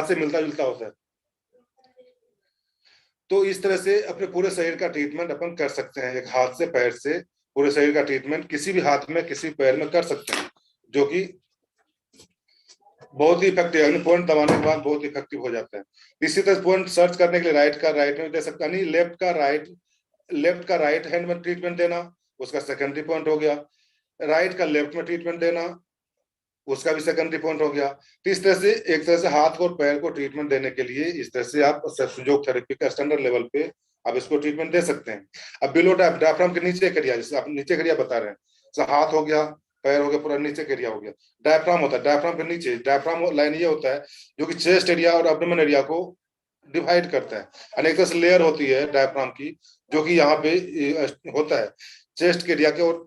Speaker 2: से मिलता जुलता होता है। तो इस तरह से अपने पूरे शरीर का ट्रीटमेंट अपन कर सकते हैं। एक हाथ से पैर से पूरे शरीर का ट्रीटमेंट किसी भी हाथ में किसी पैर में कर सकते हैं, जो कि बहुत ही इफेक्टिव है। पॉइंट दबाने के बाद बहुत इफेक्टिव हो जाता है। इसी तरह पॉइंट सर्च करने के लिए राइट का राइट में दे सकता है, नहीं लेफ्ट का राइट हैंड में ट्रीटमेंट देना, उसका सेकेंडरी पॉइंट हो गया। राइट का लेफ्ट में ट्रीटमेंट देना, उसका भी सेकेंडरी पॉइंट हो गया। तो इस तरह से एक तरह से हाथ और पैर को ट्रीटमेंट देने के लिए इस तरह से आप सुजोग थेरेपी का स्टैंडर्ड लेवल पे आप इसको ट्रीटमेंट दे सकते हैं। अब बिलो डायफ्राम के नीचे एरिया, जैसे आप नीचे एरिया बता रहे हैं, तो हाथ हो गया, पैर हो गया, पूरा नीचे एरिया हो गया। डायफ्राम होता है, डायफ्राम के नीचे डायफ्राम लाइन ये होता है जो कि चेस्ट एरिया और एब्डोमेन एरिया को डिवाइड करता है। अनेक तरह से लेयर होती है डायफ्राम की, जो कि यहाँ पे होता है चेस्ट के एरिया के और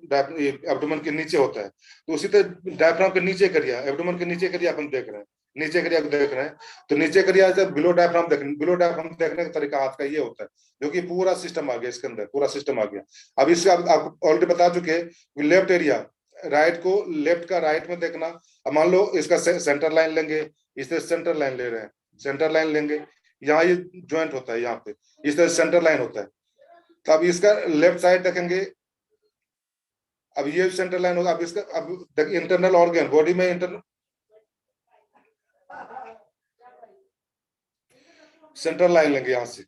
Speaker 2: एब्डोमेन के नीचे होता है। तो उसी तरह डायफ्राम के नीचे एरिया, एब्डोमेन के नीचे एरिया अपन देख रहे हैं, नीचे एरिया को देख रहे हैं। तो नीचे एरिया से बिलो डायफ्राम देखने का तरीका हाथ का ये होता है, जो कि पूरा सिस्टम आ गया, इसके अंदर पूरा सिस्टम आ गया। अब इससे आप ऑलरेडी बता चुके, लेफ्ट एरिया, राइट को लेफ्ट का राइट में देखना। अब मान लो इसका सेंटर लाइन लेंगे, इस तरह सेंटर लाइन ले रहे हैं, सेंटर लाइन लेंगे, यहाँ ये ज्वाइंट होता है, यहाँ पे इस तरह सेंटर लाइन होता है। तो अब इसका लेफ्ट साइड देखेंगे, अब ये सेंटर लाइन होगा। अब इसका अब इंटरनल ऑर्गन बॉडी में इंटरनल सेंट्रल लाइन लेंगे यहाँ से।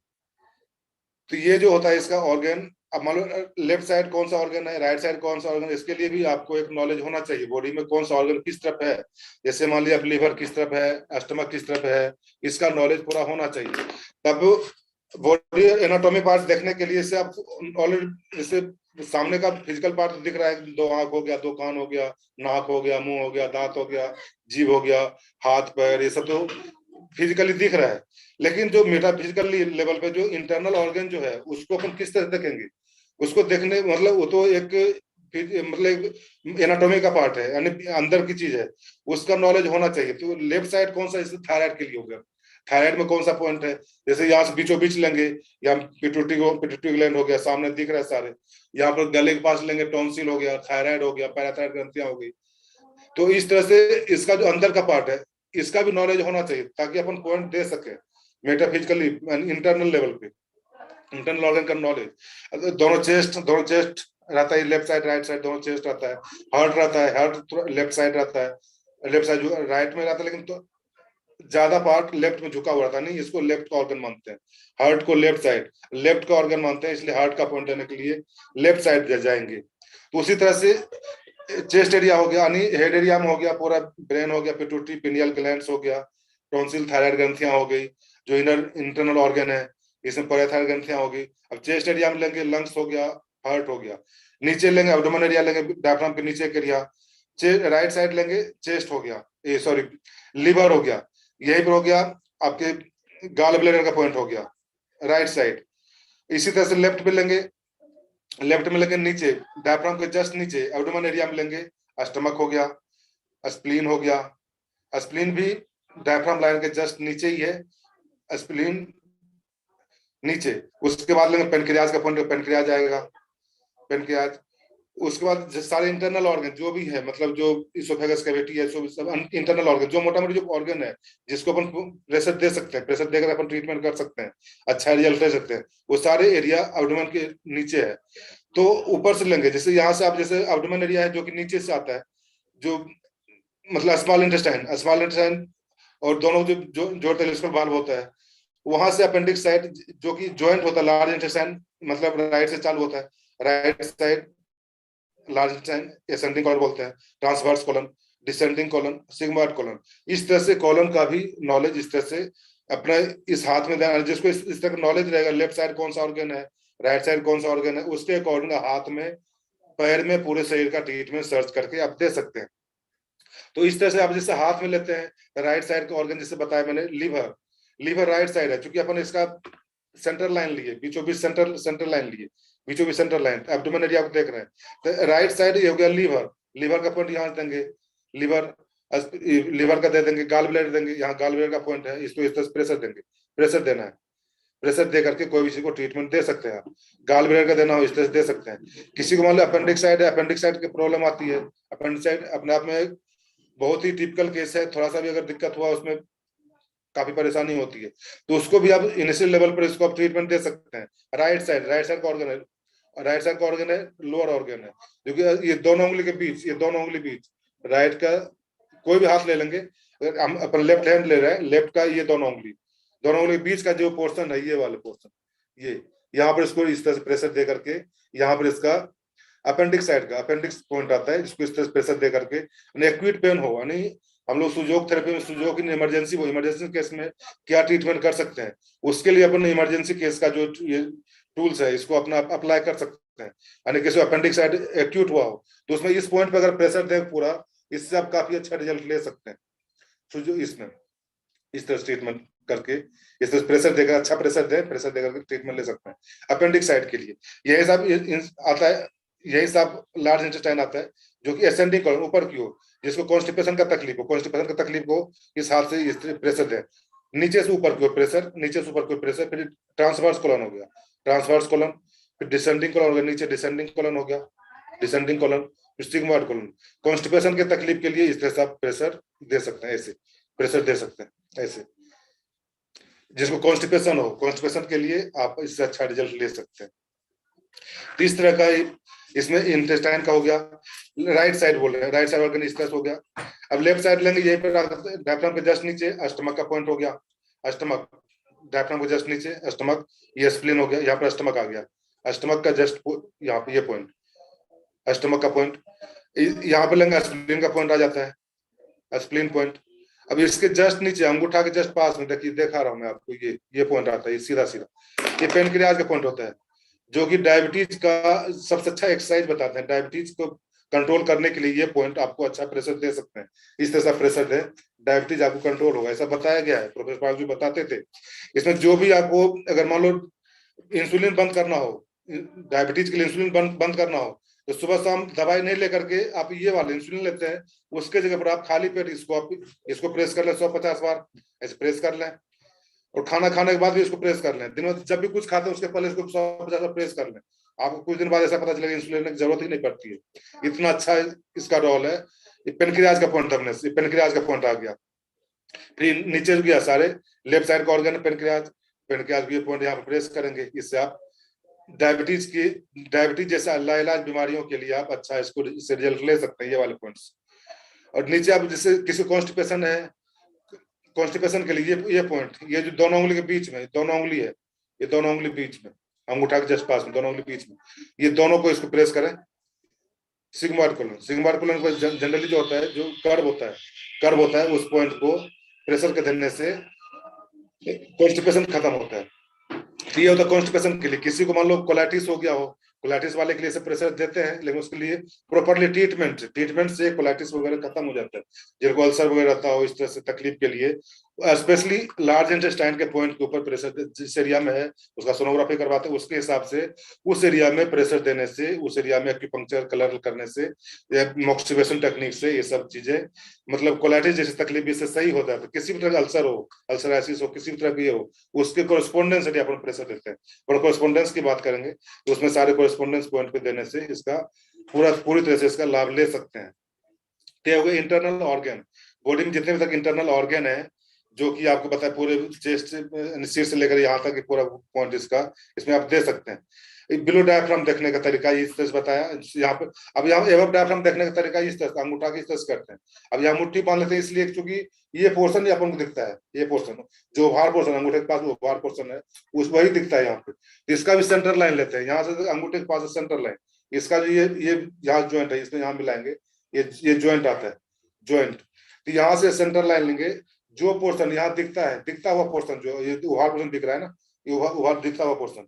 Speaker 2: तो ये जो होता है इसका ऑर्गन, अब मान लो लेफ्ट साइड कौन सा ऑर्गन है, राइट साइड कौन सा ऑर्गन है, इसके लिए भी आपको एक नॉलेज होना चाहिए बॉडी में कौन सा ऑर्गन किस तरफ है। जैसे मान लिया लीवर किस तरफ है, स्टमक किस तरफ है, इसका नॉलेज पूरा होना चाहिए। तब बॉडी एनाटॉमी पार्ट देखने के लिए से आप ऑलरेडी जैसे सामने का फिजिकल पार्ट दिख रहा है, 2 आंख हो गया, 2 कान हो गया, नाक हो गया, मुंह हो गया, दांत हो गया, जीभ हो गया, हाथ पैर, ये सब तो फिजिकली दिख रहा है, लेकिन जो मेटाफिजिकल लेवल पे जो इंटरनल ऑर्गन जो है उसको अपन किस तरह देखेंगे, उसको देखने मतलब वो तो एक मतलब एनाटॉमी का पार्ट है, यानी अंदर की चीज है, उसका नॉलेज होना चाहिए। तो लेफ्ट साइड कौन सा, जैसे थायराइड के लिए हो गया, थायराइड में कौन सा पॉइंट है, जैसे यहाँ से बीचों बीच लेंगे, या पिट्यूटरी ग्लैंड हो गया, सामने दिख रहा है सारे, यहाँ पर गले के पास लेंगे टॉन्सिल हो गया, थायराइड हो गया, पैराथायराइड ग्रंथियां हो गई। तो इस तरह से इसका जो अंदर का पार्ट है इसका भी नॉलेज होना चाहिए, ताकि अपन पॉइंट दे सके मेटाफिजिकली इंटरनल लेवल पे, इंटरनल ऑर्गन का नॉलेज। दोनों चेस्ट रहता है, लेफ्ट साइड राइट साइड दोनों चेस्ट रहता है, हार्ट रहता है, हार्ट लेफ्ट साइड रहता है, लेफ्ट साइड राइट में रहता है, लेकिन तो ज्यादा पार्ट लेफ्ट में झुका हुआ रहता नहीं, इसको लेफ्ट का ऑर्गन मानते हैं। हार्ट को लेफ्ट का ऑर्गन मानते हैं, इसलिए हार्ट का पॉइंट देने के लिए लेफ्ट साइड जाएंगे। तो उसी तरह से चेस्ट एरिया हो गया, यानी हेड एरिया में हो गया, पूरा ब्रेन हो गया, पिट्यूटरी पिनियल ग्लैंड्स हो गया, टॉन्सिल थायराइड ग्रंथियां हो गई, जो इंटरनल ऑर्गन है इसमें पैराथायराइड ग्रंथियां हो गई। अब चेस्ट एरिया में लेंगे लंग्स हो गया, हार्ट हो गया। नीचे लेंगे एब्डोमेन एरिया लेंगे, डायफ्राम के नीचे का एरिया। राइट साइड लेंगे चेस्ट हो गया, सॉरी लिवर हो गया, यही पर हो गया आपके गॉल ब्लैडर का पॉइंट हो गया राइट साइड। इसी तरह से लेफ्ट में लेंगे नीचे डायफ्राम के जस्ट नीचे एब्डोमेन एरिया में लेंगे, स्टमक हो गया, स्प्लीन हो गया, स्प्लीन भी डायफ्राम लाइन के जस्ट नीचे ही है, स्प्लीन नीचे। उसके बाद लेंगे पेनक्रियाज का पॉइंट, पेनक्रियाज आएगा, पेनक्रियाज। उसके बाद सारे इंटरनल ऑर्गन जो भी है, मतलब जो इसोफेगस कैविटी है, सब इंटरनल ऑर्गन, जो मोटा मोटी जो ऑर्गन है जिसको अपन प्रेशर दे सकते हैं, प्रेशर देकर अपन ट्रीटमेंट कर सकते हैं, अच्छा रिजल्ट ले सकते हैं, वो सारे एरिया एब्डोमेन के नीचे है। तो ऊपर से लेंगे, जैसे यहाँ से आप जैसे एब्डोमेन एरिया है जो कि नीचे से आता है, जो मतलब स्मॉल इंटेस्टाइन और दोनों जो टेलिस्कोप वाल्व होता है, वहां से अपेंडिक्स साइड जो कि ज्वाइंट होता है लार्ज इंटेस्टाइन, मतलब राइट से चालू होता है, right side large intestine ascending colon बोलते हैं, transverse colon, descending colon, sigmoid colon. इस तरह से कॉलन का भी नॉलेज इस तरह से अपना इस हाथ में देना, जिसको इस तरह का नॉलेज रहेगा, लेफ्ट साइड कौन सा ऑर्गन है, राइट साइड कौन सा ऑर्गन है, उसके अकॉर्डिंग हाथ में पैर में पूरे शरीर का ट्रीटमेंट सर्च करके आप दे सकते हैं। तो इस तरह से आप जैसे हाथ में लेते हैं राइट साइड का ऑर्गन, जैसे बताया मैंने लीवर राइट साइड है, क्योंकि अपन इसका सेंटर लाइन लिए, बीचों बीच सेंटर लाइन लिए, बीचों बीच सेंटर लाइन, एब्डोमेन एरिया को देख रहे हैं, तो राइट साइड ये हो गया लीवर का पॉइंट यहाँ देंगे, लीवर का दे देंगे, गाल ब्लैडर देंगे, यहाँ गाल ब्लैडर का पॉइंट है, इसको इस तरह प्रेशर देंगे, प्रेशर देना है, प्रेशर दे करके कोई भी चीज को ट्रीटमेंट दे सकते हैं। गाल ब्लैडर का देना हो इस तरह से दे सकते हैं। किसी को मान लो अपेंडिक्स साइड है, अपेंडिक्स साइड की प्रॉब्लम आती है, अपेंडिक्स साइड अपने आप में बहुत ही टिपिकल केस है, थोड़ा सा भी अगर दिक्कत हुआ उसमें काफी परेशानी होती है, तो उसको भी आप इनिशियल लेवल पर इसको आप ट्रीटमेंट दे सकते हैं। राइट साइड का ऑर्गन है, राइट साइड का ऑर्गन है, लोअर ऑर्गन है, क्योंकि ये दोनों उंगली के बीच, ये दोनों उंगली बीच, राइट का कोई भी हाथ ले लेंगे, अगर हम अपन लेफ्ट हैंड ले रहे हैं, लेफ्ट का ये दोनों उंगली बीच का जो पोर्शन है, ये वाले पोर्शन, ये यहाँ पर इसको इस तरह से प्रेशर दे करके, यहाँ पर इसका अपेंडिक्स साइड का अपेंडिक्स पॉइंट आता है, जिसको इस तरह से प्रेशर दे करके, एक्यूट पेन हो, यानी हम लोग सुजोग थेरेपी में सुजोग की इमरजेंसी केस में क्या ट्रीटमेंट कर सकते हैं, उसके लिए अपन इमरजेंसी केस का जो ये टूल्स है इसको अपना अप्लाई कर सकते हैं। यानी किसी अपेंडिक्स साइड एक्यूट हुआ हो तो उसमें इस पॉइंट पे अगर प्रेशर दें पूरा, इससे आप काफी अच्छा रिजल्ट ले सकते हैं। सुजोग इसमें इस तरह ट्रीटमेंट करके, इस तरह प्रेशर देकर, अच्छा प्रेशर देकर ट्रीटमेंट ले सकते हैं अपेंडिक्स साइड के लिए। यही सब आता है, यही सब लार्ज इंटेस्टाइन आता है, जो कि एसेंडिंग कॉलम ऊपर की ओर, जिसको कॉन्स्टिपेशन का तकलीफ हो, इस हाथ से इस प्रेशर दें, नीचे से ऊपर की ओर प्रेशर, नीचे से ऊपर की ओर प्रेशर। फिर ट्रांसवर्स कॉलन हो गया, ट्रांसवर्स कॉलन, फिर डिसेंडिंग कॉलन हो गया, नीचे डिसेंडिंग कॉलन हो गया, डिसेंडिंग कॉलन, फिर सिग्मोइड कॉलन। कॉन्स्टिपेशन के तकलीफ के लिए इस तरह से आप प्रेशर दे सकते हैं, ऐसे प्रेशर दे सकते हैं, ऐसे जिसको कॉन्स्टिपेशन हो, कॉन्स्टिपेशन के लिए आप इससे अच्छा रिजल्ट ले सकते हैं। तो इस तरह का इसमें इंटेस्टाइन का हो गया, राइट साइड बोल रहे हैं, राइट साइड ऑर्गन इस तरह हो गया। अब लेफ्ट साइड लेंगे, यहीं पर डायफ्राम के जस्ट नीचे स्टमक का पॉइंट हो गया, स्टमक डायफ्राम के जस्ट नीचे स्टमक, ये स्प्लीन हो गया, यहाँ पर स्टमक आ गया, स्टमक का जस्ट यहाँ पे ये पॉइंट, स्टमक का पॉइंट, यहाँ पे लेंगे स्प्लीन का पॉइंट आ जाता है, स्प्लीन पॉइंट। अब इसके जस्ट नीचे अंगूठा के जस्ट पास में देखिए, दिखा रहा हूं मैं आपको, ये पॉइंट आता है, सीधा ये पेनक्रियाज का पॉइंट होता है, जो कि डायबिटीज का सबसे अच्छा एक्सरसाइज बताते हैं। डायबिटीज को कंट्रोल करने के लिए ये पॉइंट आपको अच्छा प्रेशर दे सकते हैं। इस तरह से प्रेशर है, डायबिटीज आपको कंट्रोल होगा, ऐसा बताया गया है। प्रोफेसर पार्क जी बताते थे। इसमें जो भी आपको, अगर मान लो इंसुलिन बंद करना हो, डायबिटीज के लिए इंसुलिन बंद करना हो, तो सुबह शाम दवाई नहीं लेकर के आप ये वाले इंसुलिन लेते हैं, उसके जगह पर आप खाली पेट इसको प्रेस कर लें 150 बार, ऐसे प्रेस कर लें। और खाना खाने के बाद भी इसको प्रेस कर लें। दिन में जब भी कुछ खाते हैं उसके पहले इसको 150 बार प्रेस कर लें। आपको कुछ दिन बाद ऐसा पता चलेगा इंसुलिन लेने की जरूरत ही नहीं पड़ती है। इतना अच्छा इसका रोल है। पेनक्रियाज का पॉइंट, हमने पेनक्रियाज का पॉइंट आ गया। फिर नीचे गया सारे लेफ्ट साइड का ऑर्गन पेनक्रियाज, पेनक्रियाज भी पॉइंट यहाँ पर प्रेस करेंगे। इससे आप डायबिटीज जैसा लाइलाज बीमारियों के लिए आप अच्छा इससे रिजल्ट ले सकते हैं, ये वाले पॉइंट्स। और नीचे आप जैसे किसी कॉन्स्टिपेशन है, कॉन्स्टिपेशन के लिए ये पॉइंट, ये जो दोनों उंगली के बीच में, दोनों उंगली है, ये दोनों उंगली बीच में, अंगूठा के जस्ट पास में, दोनों उंगली बीच में, ये दोनों को इसको प्रेस करें। सिग्मोइड कोलन को जनरली जो होता है, जो कर्व होता है, उस पॉइंट को प्रेशर के देने से कॉन्स्टिपेशन खत्म होता है। ये होता है कॉन्स्टिपेशन के लिए। किसी को मान लो कोलाइटिस हो गया हो, कोलाइटिस वाले के लिए प्रेशर देते हैं, लेकिन उसके लिए प्रॉपरली ट्रीटमेंट से कोलाइटिस वगैरह खत्म हो जाता है। जिनको अल्सर वगैरह रहता हो, इस तरह से तकलीफ के लिए, स्पेशली लार्ज इंटेस्टाइन के पॉइंट के ऊपर प्रेशर जिस एरिया में है उसका सोनोग्राफी करवाते हैं, उसके हिसाब से उस एरिया में प्रेशर देने से, उस एरिया में एक्यूपंक्चर कलर करने से, मोक्सिवेशन टेक्निक से, ये सब चीजें, मतलब कोलाइटिस जैसी तकलीफ इससे सही हो जाता है। किसी भी तरह का अल्सर हो, अल्सराइसिस हो, किसी भी तरह की हो, उसके कोरेस्पोंडेंस यदि अपन प्रेशर देते हैं, और कोरेस्पोंडेंस की बात करेंगे तो उसमें सारे कोरेस्पोंडेंस पॉइंट पे देने से इसका पूरी तरह से इसका लाभ ले सकते हैं। तो हो गए इंटरनल ऑर्गन। बॉडी में जितने भी तक इंटरनल ऑर्गन है, जो कि आपको पता है पूरे चेस्ट सिर से लेकर यहाँ तक पूरा पॉइंट इसका, इसमें आप दे सकते हैं। बिलो डायफ्राम देखने का तरीका इस तरह से बताया यहाँ पे। अब यहाँ एबव डायफ्राम देखने का तरीका इस तरह से, अंगूठा की इस तरह से करते हैं। अब यहाँ मुट्ठी बांध लेते हैं, इसलिए क्योंकि ये पोर्शन अपन को दिखता है, ये पोर्शन जो ओवार पोर्शन अंगूठे के पास ओवार पोर्शन है, उस वही दिखता है यहाँ पे। इसका भी सेंटर लाइन लेते हैं, यहाँ से अंगूठे के पास सेंटर लाइन, इसका जो ये यहाँ ज्वाइंट है, इसमें यहाँ मिलाएंगे, ये ज्वाइंट आता है, ज्वाइंट। तो यहाँ से सेंटर लाइन लेंगे, जो पोर्शन यहाँ दिखता है, दिखता हुआ पोर्शन, जो ये ओवार पोर्शन दिख रहा है ना, ये ओवार दिखता हुआ पोर्शन,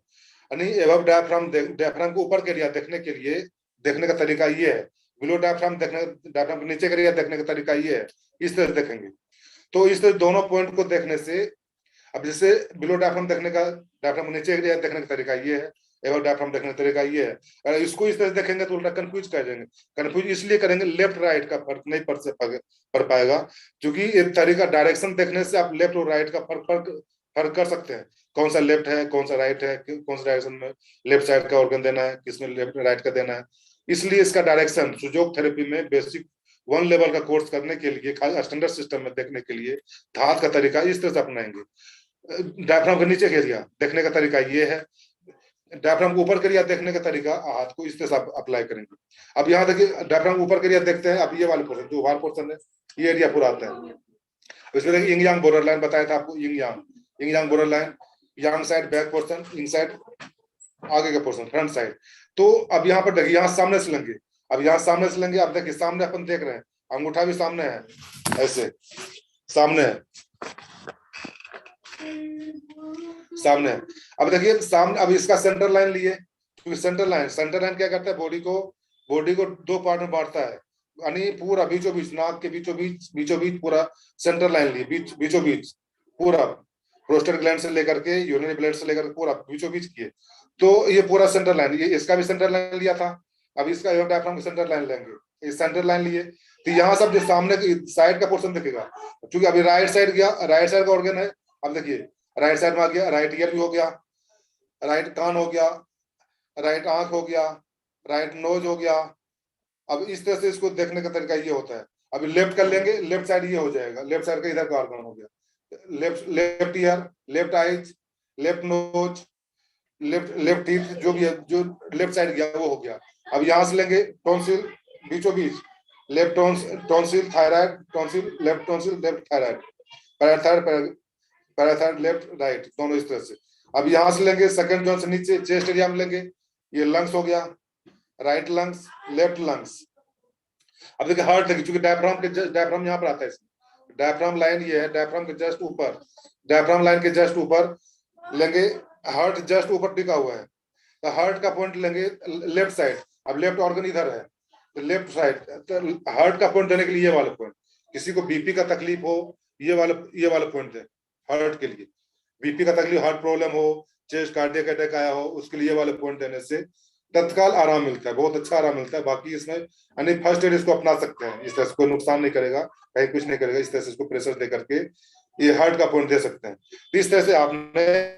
Speaker 2: यानी एबव डायफ्राम को ऊपर के एरिया देखने के लिए देखने का तरीका ये है। बिलो डायफ्राम के नीचे का एरिया देखने का तरीका ये है, इस तरह देखेंगे। तो इस तरह दोनों पॉइंट को देखने से, अब जैसे बिलो डायफ्राम डायफ्राम नीचे एरिया देखने का तरीका ये है, एबव डायफ्राम देखने का तरीका ये है। अगर इसको इस तरह देखेंगे तो उल्टा कंफ्यूज कर देंगे। कंफ्यूज इसलिए करेंगे, लेफ्ट राइट का फर्क नहीं पड़ पाएगा, क्योंकि एक तरीका डायरेक्शन देखने से आप लेफ्ट और राइट का फर्क कर सकते हैं। कौन सा लेफ्ट है, कौन सा राइट है, कौन सा डायरेक्शन में लेफ्ट साइड का ऑर्गन देना है, किसमें लेफ्ट राइट का देना है। इसलिए इसका डायरेक्शन सुजोग थेरेपी में बेसिक 1 लेवल का कोर्स करने के लिए, खाली स्टैंडर्ड सिस्टम में देखने के लिए धात का तरीका इस तरह से अपनाएंगे। डायफ्राम के नीचे के एरिया देखने का तरीका ये है, डायफ्राम को ऊपर के एरिया देखने का तरीका हाथ को इस तरह से अप्लाई करेंगे। अब यहाँ देखिए डायफ्राम ऊपर के एरिया देखते हैं। अब ये वाले पोर्शन जो ओवार पोर्शन है, ये एरिया पूरा आता है। इसमें देखिए यिंग यांग बॉर्डर लाइन बताया था आपको, yin yang border line, yang side back portion, yin side आगे का पोर्शन फ्रंट साइड। तो अब यहाँ पर देखिए, यहाँ सामने से लेंगे, अब यहाँ सामने से लेंगे। अब देखिए सामने अपन देख रहे हैं, अंगूठा भी सामने है, ऐसे सामने है, सामने है। अब देखिए सामने, अब इसका सेंटर लाइन लिए, क्योंकि सेंटर लाइन क्या करता है, बॉडी को 2 पार्ट में बांटता है, यानी पूरा बीचों बीच, नाक के बीचों बीच पूरा सेंटर लाइन लिए, बीचों बीच पूरा, प्रोस्टेट ग्लैंड से लेकर के यूरिनरी ब्लैडर से लेकर पूरा बीचों बीच किए। तो ये पूरा सेंटर लाइन, ये इसका भी सेंटर लाइन लिया था। अब इसका डायफ्राम का सेंटर लाइन लेंगे, इस सेंटर लाइन लिए। तो यहाँ सब जो सामने की साइड का पोर्शन दिखेगा, क्योंकि अभी राइट साइड गया, राइट साइड का ऑर्गन है। अब देखिए राइट साइड में आ गया, राइट ईयर भी हो गया, राइट कान हो गया, राइट आंख हो गया, राइट नोज हो गया। अब इस तरह से इसको देखने का तरीका ये होता है। अभी लेफ्ट कर लेंगे, लेफ्ट साइड ये हो जाएगा, लेफ्ट साइड का इधर का ऑर्गन हो गया, left ear, left eyes, left nose, left teeth, जो भी है, जो लेफ्ट साइड गया वो हो गया। अब यहाँ से लेंगे टॉन्सिल, बीचों बीच, left tonsil, thyroid, tonsil, left tonsil, left thyroid, parathyroid, left right, दोनों इस तरह से। अब यहाँ से लेंगे सेकंड जोन से नीचे चेस्ट एरिया में लेंगे, ये लंग्स हो गया, राइट लंग्स, लेफ्ट लंग्स। अब देखिए हार्ट देखिए, क्योंकि डायफ्राम यहाँ पर आता है, डायफ्राम लाइन ये है, डायफ्राम के जस्ट ऊपर, डायफ्राम लाइन के जस्ट ऊपर लेंगे, हार्ट जस्ट ऊपर टिका हुआ है, तो हार्ट का पॉइंट लेंगे लेफ्ट साइड। अब लेफ्ट ऑर्गन इधर है, तो लेफ्ट साइड तो हार्ट का पॉइंट देने के लिए ये वाला पॉइंट, किसी को बीपी का तकलीफ हो ये वाला पॉइंट है हार्ट के लिए, बीपी का तकलीफ, हार्ट प्रॉब्लम हो, चेस्ट कार्डियक अटैक आया हो, उसके लिए वाले पॉइंट देने से तत्काल आराम मिलता है, बहुत अच्छा आराम मिलता है। बाकी इसमें यानी फर्स्ट एड इसको अपना सकते हैं, इस तरह से कोई नुकसान नहीं करेगा, कहीं कुछ नहीं करेगा, इस तरह से इसको प्रेशर दे करके ये हार्ट का पॉइंट दे सकते हैं। तो इस तरह से आपने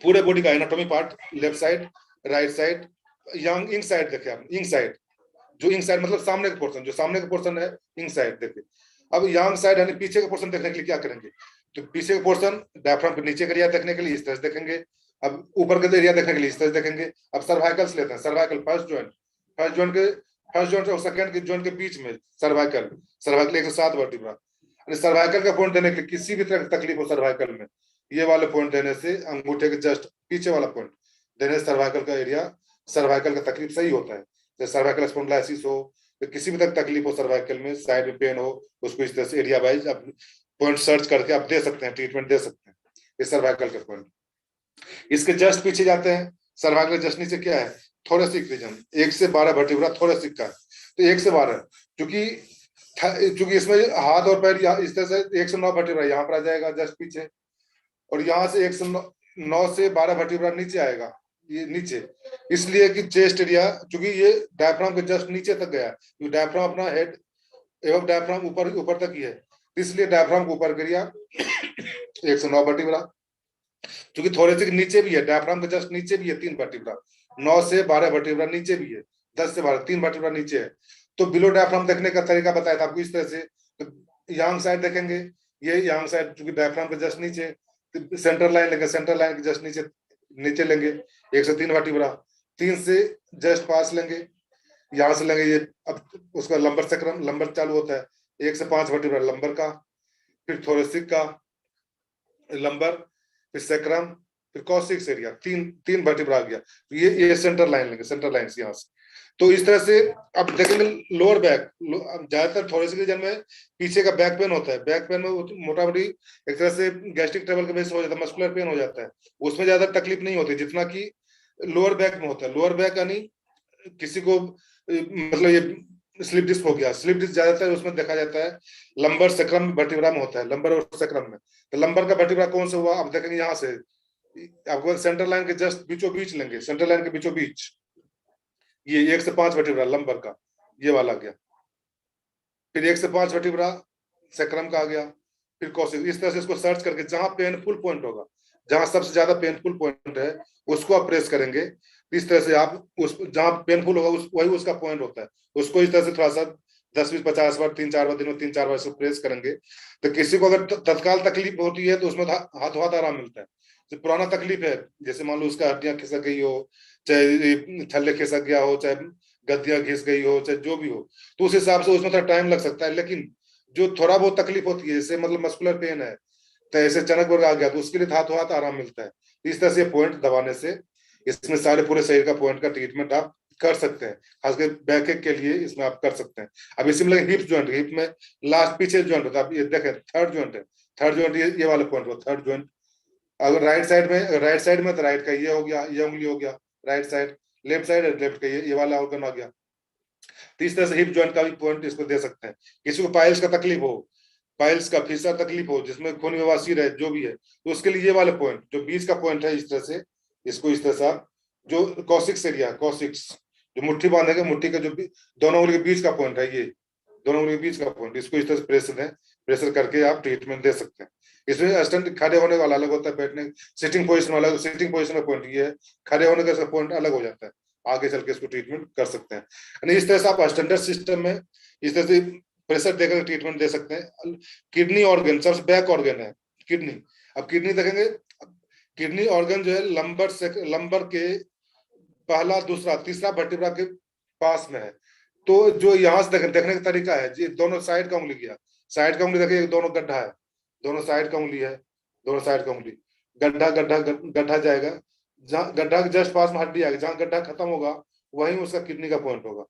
Speaker 2: पूरे बॉडी का anatomy part, left side, right side, young इंग साइड देखे आप, इंग साइड, जो इंग साइड मतलब सामने का पोर्शन, जो सामने का पोर्शन है इंग साइड देखे। अब यांग साइड यानी पीछे का पोर्शन देखने के लिए क्या करेंगे, तो पीछे का पोर्शन डायफ्राम के नीचे का एरिया देखने के लिए इस तरह से देखेंगे, अब ऊपर का एरिया देखने के लिए इस तरह से देखेंगे। अब सर्वाइकल्स लेते हैं, सर्वाइकल फर्स्ट जॉइंट और सेकंड के जॉइंट के बीच में सर्वाइकल 107 वर्टिब्रा, सर्वाइकल का पॉइंट देने के किसी भी तरह की तकलीफ हो सर्वाइकल में, ये वाले पॉइंट देने से, अंगूठे के जस्ट पीछे वाला पॉइंट देने से सर्वाइकल का एरिया, सर्वाइकल का तकलीफ सही होता है। जैसे सर्वाइकल स्पॉन्डिलाइसिस हो, तो किसी भी तरह तकलीफ हो सर्वाइकल में, साइड में पेन हो, उसको इस तरह से एरिया वाइज आप पॉइंट सर्च करके आप दे सकते हैं, ट्रीटमेंट दे सकते हैं। ये सर्वाइकल का पॉइंट। इसके जस्ट पीछे जाते हैं, सर्वाइकल जस्ट नीचे क्या है, थोरेसिक रीजन, 1 से 12 वर्टिब्रा थोरेसिक का, तो 1 से 12 क्योंकि इसमें हाथ और पैर इस तरह से 1 से 9 वर्टिब्रा यहाँ पर आ जाएगा जस्ट पीछे, और यहाँ से 1 से 9 से 12 वर्टिब्रा नीचे आएगा, ये नीचे, इसलिए कि चेस्ट एरिया, क्योंकि ये डायफ्राम के जस्ट नीचे तक गया, क्योंकि डायफ्राम अपना हेड एवं डायफ्राम ऊपर तक ही है, इसलिए डायफ्राम को ऊपर करिया 1 से 9 वर्टिब्रा, क्योंकि थोरेसिक नीचे भी है, डायफ्राम के जस्ट नीचे भी है 3 वर्टिब्रा, 9 से 12 वर्टिब्रा नीचे भी है, 10 से 12 3 वर्टिब्रा नीचे है। तो बिलो डायफ्राम देखने का तरीका बताया था आपको इस तरह से, तो यांग साइड देखेंगे, ये यांग साइड क्योंकि डायफ्राम के जस्ट नीचे, सेंट्रल लाइन लेंगे, सेंट्रल लाइन के जस्ट नीचे लेंगे 1 से 3 वर्टिब्रा, 3 से जस्ट पास लेंगे, यहां से लेंगे ये, अब उसका लंबर सेक्रम, लंबर चालू होता है 1 से 5 वर्टिब्रा लंबर का, फिर थोरेसिक का लंबर, फिर सेक्रम, फिर कॉसिक्स एरिया, तीन वर्टिब्रा आ गया, तो ये सेंट्रल लाइन लेंगे, सेंट्रल लाइन से यहाँ से। तो इस तरह से अब देखेंगे लोअर बैक, ज्यादातर थोरेसिक रीजन में पीछे का बैक पेन होता है, बैक पेन में मोटा मोटी एक तरह से गैस्ट्रिक ट्रबल के वजह से हो जाता है, मस्कुलर पेन हो जाता है, उसमें ज्यादा तकलीफ नहीं होती जितना कि लोअर बैक में होता है। लोअर बैक यानी किसी को मतलब ये स्लिप डिस्क हो गया, स्लिप डिस्क ज्यादातर उसमें देखा जाता है लंबर सेक्रम वर्टिब्रा में होता है, लंबर और सेक्रम में। तो लंबर का वर्टिब्रा कौन सा हुआ, अब देखेंगे यहाँ से आपको सेंट्रल लाइन के जस्ट बीचों बीच लेंगे, सेंट्रल लाइन के बीचों बीच, ये 1 से 5 वर्टिब्रा लंबर का ये वाला गया, फिर 1 से 5 वर्टिब्रा सेक्रम का आ गया, फिर कॉसिक, इस तरह से इसको सर्च करके जहां पेनफुल पॉइंट होगा, जहां सबसे ज्यादा पेनफुल पॉइंट है उसको आप प्रेस करेंगे। इस तरह से आप उस जहां पेनफुल होगा वही उसका पॉइंट होता है, उसको इस तरह से थोड़ा सा 10-20-50 बार 3-4 बार दिन में 3-4 बार से प्रेस करेंगे। तो किसी को अगर तत्काल तकलीफ होती है तो उसमें हाथों हाथ आराम मिलता है। जो पुराना तकलीफ है, जैसे मान लो उसका हड्डियां खिसक गई हो, चाहे थल्ले खिसक गया हो, चाहे गद्दियां घिस गई हो, चाहे जो भी हो, तो उस हिसाब से उसमें थोड़ा टाइम लग सकता है। लेकिन जो थोड़ा बहुत तकलीफ होती है, जैसे मतलब मस्कुलर पेन है, तो ऐसे चनक वर्ग आ गया, तो उसके लिए हाथों हाथ आराम मिलता है। इस तरह से पॉइंट दबाने से इसमें सारे पूरे शरीर का पॉइंट का ट्रीटमेंट आप कर सकते हैं, खासकर बैक एक के लिए इसमें आप कर सकते हैं। अब इसी में हिप जॉइंट, हिप में लास्ट पीछे जॉइंट होता है, आप ये देखें थर्ड जॉइंट है, थर्ड जॉइंट ये वाला पॉइंट हो, थर्ड जॉइंट। अगर राइट साइड में तो राइट का ये हो गया, ये उंगली हो गया right side, left side left का ये वाला ऑर्गन आ गया। तो इस तरह से हिप जॉइंट का भी पॉइंट इसको दे सकते हैं। किसी को पाइल्स का तकलीफ हो, पाइल्स का फीसा तकलीफ हो, जिसमें खून विवासी रहे, जो भी है, तो उसके लिए ये वाले पॉइंट जो बीच का पॉइंट है, इस तरह से इसको इस तरह से जो कॉसिक्स एरिया, कॉसिक्स जो मुट्ठी बांधेंगे, मुट्ठी का जो दोनों उंगली के बीच का पॉइंट है, ये दोनों उंगली के बीच का पॉइंट, इसको इस तरह से प्रेशर दें, प्रेशर करके आप ट्रीटमेंट दे सकते हैं। इसमें असिस्टेंट खड़े होने वाला अलग होता है, बैठने सिटिंग पोजिशन वाला, सिटिंग पोजिशन में पॉइंट ये है, खड़े होने का पॉइंट अलग हो जाता है, आगे चल के इसको ट्रीटमेंट कर सकते हैं। यानी इस तरह से आप स्टैंडर्ड सिस्टम में इस तरह से प्रेशर देकर ट्रीटमेंट दे सकते हैं। किडनी ऑर्गन सबसे बैक ऑर्गन है किडनी। अब किडनी देखेंगे, किडनी ऑर्गन जो है लंबर के पहला दूसरा तीसरा वर्टिब्रा के पास में है। तो जो यहाँ से देखने का तरीका है जी, दोनों साइड का उंगली किया, साइड का उंगली देखिए, दोनों गड्ढा है, दोनों साइड का उंगली है, दोनों साइड का उंगली, गड्ढा गड्ढा गड्ढा जाएगा, जहाँ गड्ढा के जस्ट पास में हड्डी आएगी, जहाँ गड्ढा खत्म होगा वहीं उसका किडनी का पॉइंट होगा,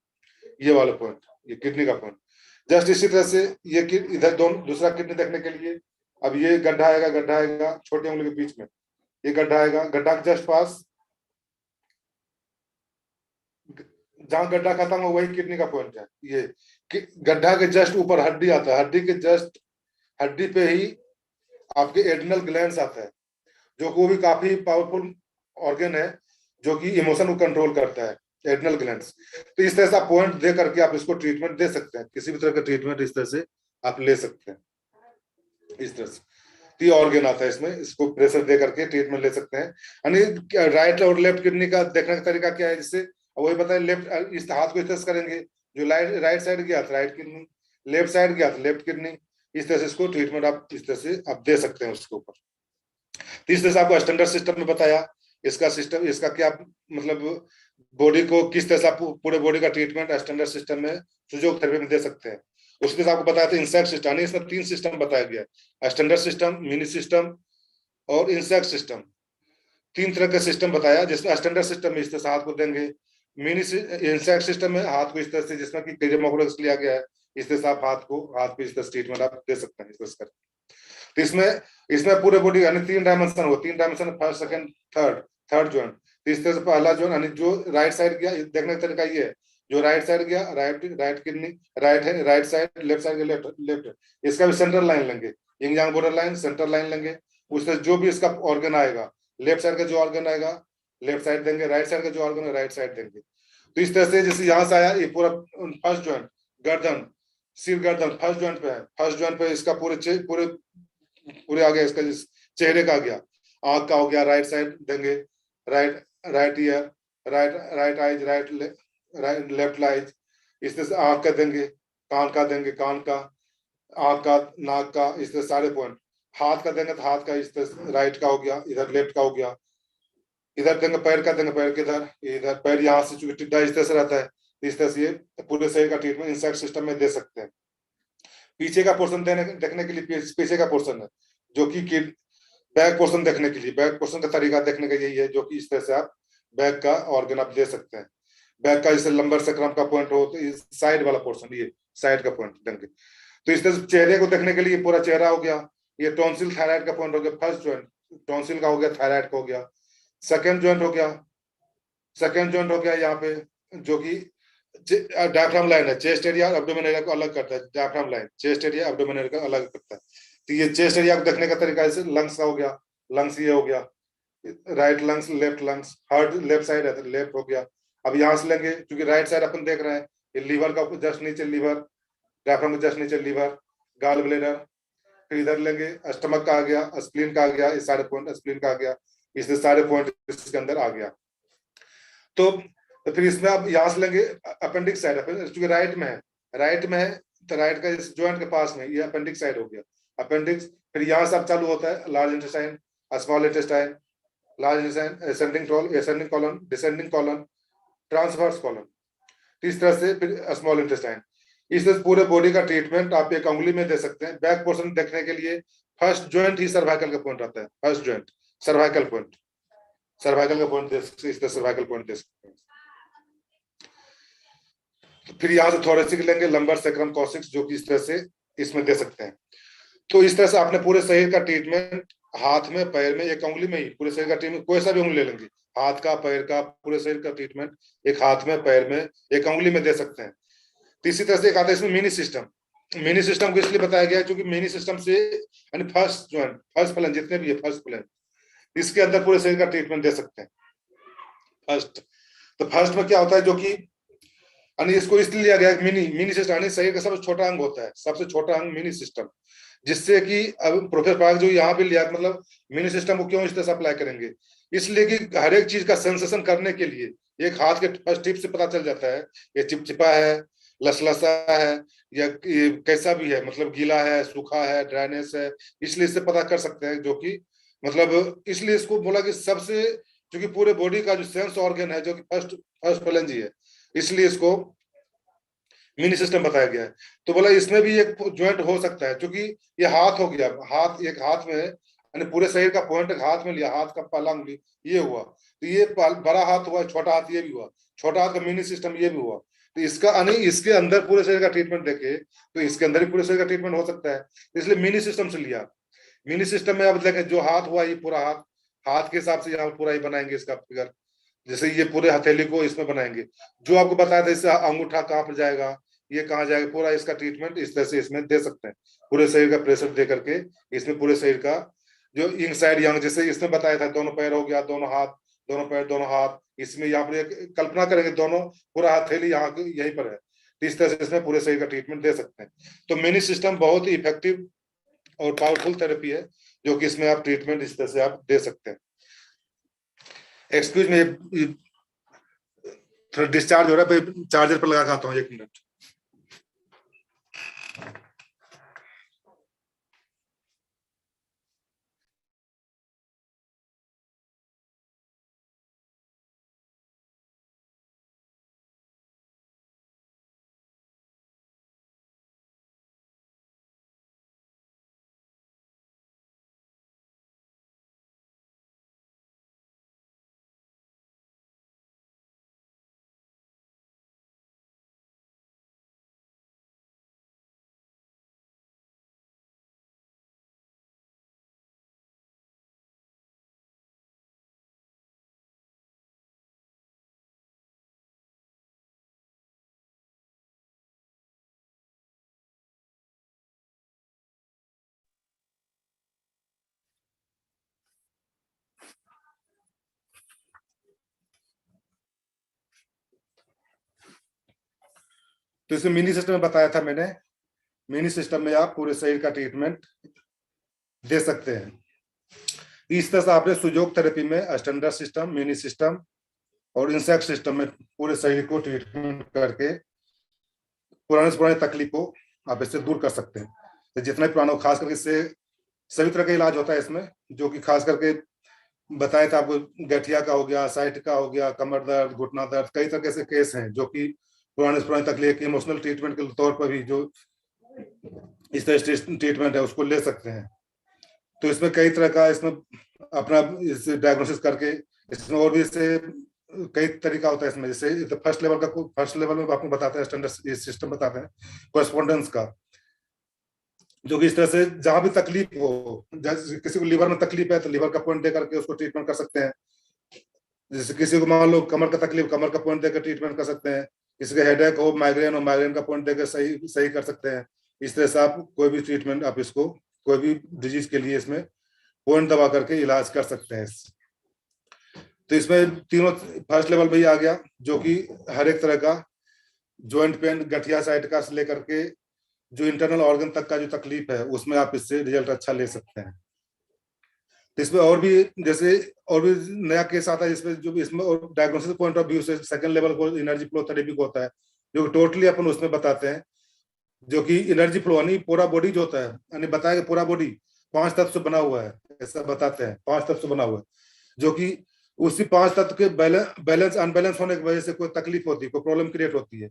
Speaker 2: ये वाला पॉइंट, ये किडनी का पॉइंट। जस्ट इसी तरह से ये इधर दोनों दूसरा किडनी देखने के लिए, अब ये गड्ढा आएगा छोटी उंगली के बीच में, ये गड्ढा आएगा, गड्ढा के जस्ट पास जहां गड्ढा खत्म हो वही किडनी का पॉइंट है। ये गड्ढा के जस्ट ऊपर हड्डी आता है, हड्डी के जस्ट हड्डी पे ही आपके एड्रिनल ग्लैंड्स आता है, जो वो भी काफी पावरफुल ऑर्गन है जो कि इमोशन को कंट्रोल करता है, एड्रिनल ग्लैंड्स। तो इस तरह से आप पॉइंट दे करके आप इसको ट्रीटमेंट दे सकते हैं, किसी भी तरह का ट्रीटमेंट इस तरह से आप ले सकते हैं। इस तरह से ये ऑर्गन आता है इसमें, इसको प्रेशर दे करके ट्रीटमेंट ले सकते हैं। यानी राइट और लेफ्ट किडनी का देखने का तरीका क्या है, जिससे वही बताए, लेफ्ट इस हाथ को इस तरह से करेंगे, जो राइट साइड गया था राइट किडनी, लेफ्ट साइड गया था लेफ्ट किडनी, इस तरह से इसको ट्रीटमेंट आप इस तरह से आप दे सकते हैं उसके ऊपर। तो इस तरह से आपको स्टैंडर्ड सिस्टम में बताया इसका सिस्टम, इसका क्या मतलब बॉडी को किस तरह से आप पूरे बॉडी का ट्रीटमेंट स्टैंडर्ड सिस्टम में सुजोग थेरेपी में दे सकते हैं। उसके साथ आपको बताया था इंसेक्ट सिस्टम, इसमें 3 सिस्टम बताया गया, स्टैंडर्ड सिस्टम, मिनी सिस्टम और इंसेक्ट सिस्टम। 3 तरह का सिस्टम बताया, जिसमें स्टैंडर्ड सिस्टम में इस तरह से हाथ को देंगे, मिनी इंसेक्ट सिस्टम में हाथ को इस तरह से, जिसमें कि कीड़े मकोड़े लिया गया है, इस तरह से आप हाथ पे इस तरह से ट्रीटमेंट आप दे सकते हैं इस तरह से। तो इसमें पूरे बॉडी यानी 3 डायमेंशन हो, 3 dimension, first second third joint. तो इस तरह से पहला जॉइंट यानी जो राइट साइड गया, देखने का तरीका ये है, जो राइट साइड गया राइट किडनी राइट है, right side, left side left, इसका भी सेंट्रल लाइन लेंगे, Ying yang border line, central line लेंगे। उससे जो भी इसका ऑर्गन आएगा, लेफ्ट साइड का जो ऑर्गन आएगा लेफ्ट साइड देंगे, राइट साइड का जो ऑर्गन है राइट साइड देंगे। तो इस तरह से जैसे यहाँ से आया ये पूरा फर्स्ट जॉइंट, गर्दन, सिर गर्दन फर्स्ट जॉइंट पे है, फर्स्ट जॉइंट पे इसका पूरे आ गया, इसका चेहरे का आ गया, आंख का हो गया, राइट साइड देंगे, right year, right eyes, right left eyes, इस तरह से आंख का देंगे, कान का देंगे, कान का, आंख का, नाक का, इस तरह सारे पॉइंट। हाथ का देंगे तो हाथ का इस तरह राइट का हो गया, इधर लेफ्ट का हो गया, इधर देंगे पैर का देंगे, पैर के इधर पैर यहाँ से चूंकि टिड्डा इस तरह से रहता है, इस तरह से पूरे शरीर का ट्रीटमेंट इंसेक्ट सिस्टम में दे सकते हैं। पीछे का पोर्शन देखने के लिए पीछे का पोर्शन है, जो कि बैक पोर्शन देखने के लिए, बैक पोर्शन का तरीका देखने का यही है, जो कि इस तरह से आप बैक का ऑर्गन आप दे सकते हैं। बैक का जैसे लंबर सकरम का पॉइंट हो तो इस साइड वाला पोर्शन, ये साइड का पॉइंट देंगे। तो इस तरह से चेहरे को देखने के लिए पूरा चेहरा हो गया, ये टॉन्सिल थायराइड का पॉइंट हो गया, फर्स्ट जॉइंट टॉन्सिल का हो गया, थायराइड का हो गया, सेकंड जॉइंट हो गया यहाँ पे, जो कि डायफ्राम लाइन है, चेस्ट एरिया और एब्डोमेन एरिया को अलग करता है, diaphragm line chest area abdomen area को अलग करता है। तो ये चेस्ट एरिया को देखने का तरीका जैसे लंग्स का हो गया, लंग्स ये हो गया, right lungs, left lungs, heart left side है तो लेफ्ट हो गया। अब यहाँ से लेंगे, क्योंकि राइट साइड अपन देख रहे हैं, ये लीवर का जस्ट नीचे लीवर, डायफ्राम के जस्ट नीचे लीवर, गाल ब्लेडर, फिर इधर लेंगे स्टमक का आ गया, स्प्लीन का आ गया, इस सारे पॉइंट स्प्लीन का आ गया, इससे सारे पॉइंट इसके अंदर आ गया। तो फिर इसमें आप यहाँ से लेंगे अपेंडिक्स साइड, क्योंकि राइट में है तो राइट का इस जॉइंट के पास में ये अपेंडिक्स साइड हो गया, अपेंडिक्स। फिर यहाँ से अब चालू होता है large intestine, small intestine, large intestine, ascending colon, descending colon, transverse colon, इस तरह से फिर स्मॉल इंटेस्टाइन। इस तरह से पूरे बॉडी का ट्रीटमेंट आप एक उंगली में दे सकते हैं। बैक पोर्शन देखने के लिए फर्स्ट जॉइंट ही सर्वाइकल का पॉइंट आता है, फर्स्ट जॉइंट सर्वाइकल का पॉइंट दे सकते हैं, इस तरह सर्वाइकल पॉइंट दे सकते हैं। फिर यहाँ से थोरेसिक लेंगे, लंबर सेक्रम कॉर्सिक्स, जो कि इस तरह से इसमें दे सकते हैं। तो इस तरह से आपने पूरे शरीर का ट्रीटमेंट हाथ में, पैर में, एक उंगली में ही पूरे शरीर का ट्रीटमेंट, कोई सा भी उंगली ले लेंगे, हाथ का, पैर का, पूरे शरीर का ट्रीटमेंट एक हाथ में, पैर में, एक उंगली में दे सकते हैं। इसी तरह से एक आता है इसमें मिनी सिस्टम को इसलिए बताया गया क्योंकि मिनी सिस्टम से यानी फर्स्ट जॉइंट, फर्स्ट प्लेन जितने भी है, फर्स्ट प्लेन, इसके अंदर पूरे शरीर का ट्रीटमेंट दे सकते हैं। फर्स्ट में क्या होता है, जो कि इसको इसलिए लिया गया मिनी सिस्टम, यानी शरीर का सबसे छोटा अंग होता है, सबसे छोटा अंग मिनी सिस्टम, जिससे कि अब प्रोफेसर पार्क जो यहाँ भी लिया, मतलब मिनी सिस्टम को क्यों इस तरह से अप्लाई करेंगे, इसलिए कि हर एक चीज का सेंसेशन करने के लिए एक हाथ के फर्स्ट टिप से पता चल जाता है, ये चिपचिपा है, लसलसा है, या कैसा भी है, मतलब गीला है, सूखा है, ड्राइनेस है, इसलिए इससे पता कर सकते हैं। जो कि मतलब इसलिए इसको बोला कि सबसे, क्योंकि पूरे बॉडी का जो सेंस ऑर्गन है जो कि फर्स्ट फलेंजी है, इसलिए इसको मिनी सिस्टम बताया गया है। तो बोला इसमें भी एक ज्वाइंट हो सकता है, क्योंकि ये हाथ हो गया, हाथ एक हाथ में यानी पूरे शरीर का पॉइंट हाथ में लिया, हाथ का पहला उंगली ये हुआ, तो ये बड़ा हाथ हुआ, छोटा हाथ ये भी हुआ, छोटा हाथ का मिनी सिस्टम ये भी हुआ। तो इसका इसके अंदर पूरे शरीर का ट्रीटमेंट देखे तो इसके अंदर ही पूरे शरीर का ट्रीटमेंट हो सकता है, इसलिए मिनी सिस्टम से लिया। मिनी सिस्टम में अब देखें जो हाथ हुआ ये पूरा हाथ के हिसाब से यहाँ पूरा ही बनाएंगे इसका फिगर, जैसे ये पूरे हथेली को इसमें बनाएंगे, जो आपको बताया था इससे अंगूठा कहाँ पर जाएगा, ये कहाँ जाएगा, पूरा इसका ट्रीटमेंट इस तरह से इसमें दे सकते हैं। पूरे शरीर का प्रेशर दे करके इसमें पूरे शरीर का जो इंग साइड यंग, जैसे इसमें बताया था दोनों पैर हो गया, दोनों हाथ, दोनों पैर, दोनों हाथ, इसमें यहाँ पर एक कल्पना करेंगे दोनों पूरा हथेली यहाँ यहीं पर है, तो इस तरह से इसमें पूरे शरीर का ट्रीटमेंट दे सकते हैं। तो मिनी सिस्टम बहुत ही इफेक्टिव और पावरफुल थेरेपी है, जो कि इसमें आप ट्रीटमेंट इस तरह से आप दे सकते हैं। एक्सक्यूज में थोड़ा डिस्चार्ज हो रहा है, चार्जर पर लगा खाता हूँ, 1 मिनट। तो इसमें मिनी सिस्टम में बताया था मैंने, मिनी सिस्टम में आप पूरे शरीर का ट्रीटमेंट दे सकते हैं। इस तरह से आपने सुजोग थेरेपी में स्टैंडर्ड सिस्टम, मिनी सिस्टम और इंसेक्ट सिस्टम में पूरे शरीर को ट्रीटमेंट करके पुराने से पुराने तकलीफ को आप इससे दूर कर सकते हैं। तो जितना भी पुराना, खास करके इससे सभी तरह का इलाज होता है इसमें, जो कि खास करके बताया था आपको, गठिया का हो गया, साइट का हो गया, कमर दर्द, घुटना दर्द, कई तरह के ऐसे केस हैं जो कि पुराने से पुराने तकलीफ, इमोशनल ट्रीटमेंट के तौर पर भी जो इस तरह ट्रीटमेंट है उसको ले सकते हैं। तो इसमें कई तरह का, इसमें अपना इस डायग्नोसिस करके इसमें और भी इससे कई तरीका होता है इसमें। जैसे फर्स्ट लेवल में आपको बताते हैं, स्टैंडर्ड सिस्टम बताते हैं कोरेस्पोंडेंस का, जो कि इस तरह से जहां भी तकलीफ हो, जैसे किसी को लीवर में तकलीफ है तो लीवर का पॉइंट दे करके उसको ट्रीटमेंट कर सकते हैं। जैसे किसी को मान लो कमर का तकलीफ, कमर का पॉइंट देकर ट्रीटमेंट कर सकते हैं। किसी का हेडेक हो, माइग्रेन हो, माइग्रेन का पॉइंट देकर सही सही कर सकते हैं। इस तरह से आप कोई भी ट्रीटमेंट, आप इसको कोई भी डिजीज के लिए इसमें पॉइंट दबा करके इलाज कर सकते हैं। तो इसमें तीनों फर्स्ट लेवल भी आ गया, जो कि हर एक तरह का जॉइंट पेन, गठिया साइड का से लेकर के जो इंटरनल ऑर्गन तक का जो तकलीफ है, उसमें आप इससे रिजल्ट अच्छा ले सकते हैं। तो इसमें और भी, जैसे और भी नया केस आता है जिसमें, जो इसमें डायग्नोसिस पॉइंट ऑफ व्यू से सेकंड लेवल को एनर्जी फ्लो थेरेपी को होता है, जो टोटली अपन उसमें बताते हैं, जो कि एनर्जी फ्लो यानी पूरा बॉडी जो होता है, यानी बताया कि पूरा बॉडी 5 तत्व से बना हुआ है, ऐसा बताते हैं 5 तत्व से बना हुआ है, जो कि उसी 5 तत्व के बैलेंस अनबैलेंस होने की वजह से कोई तकलीफ होती है, कोई प्रॉब्लम क्रिएट होती है,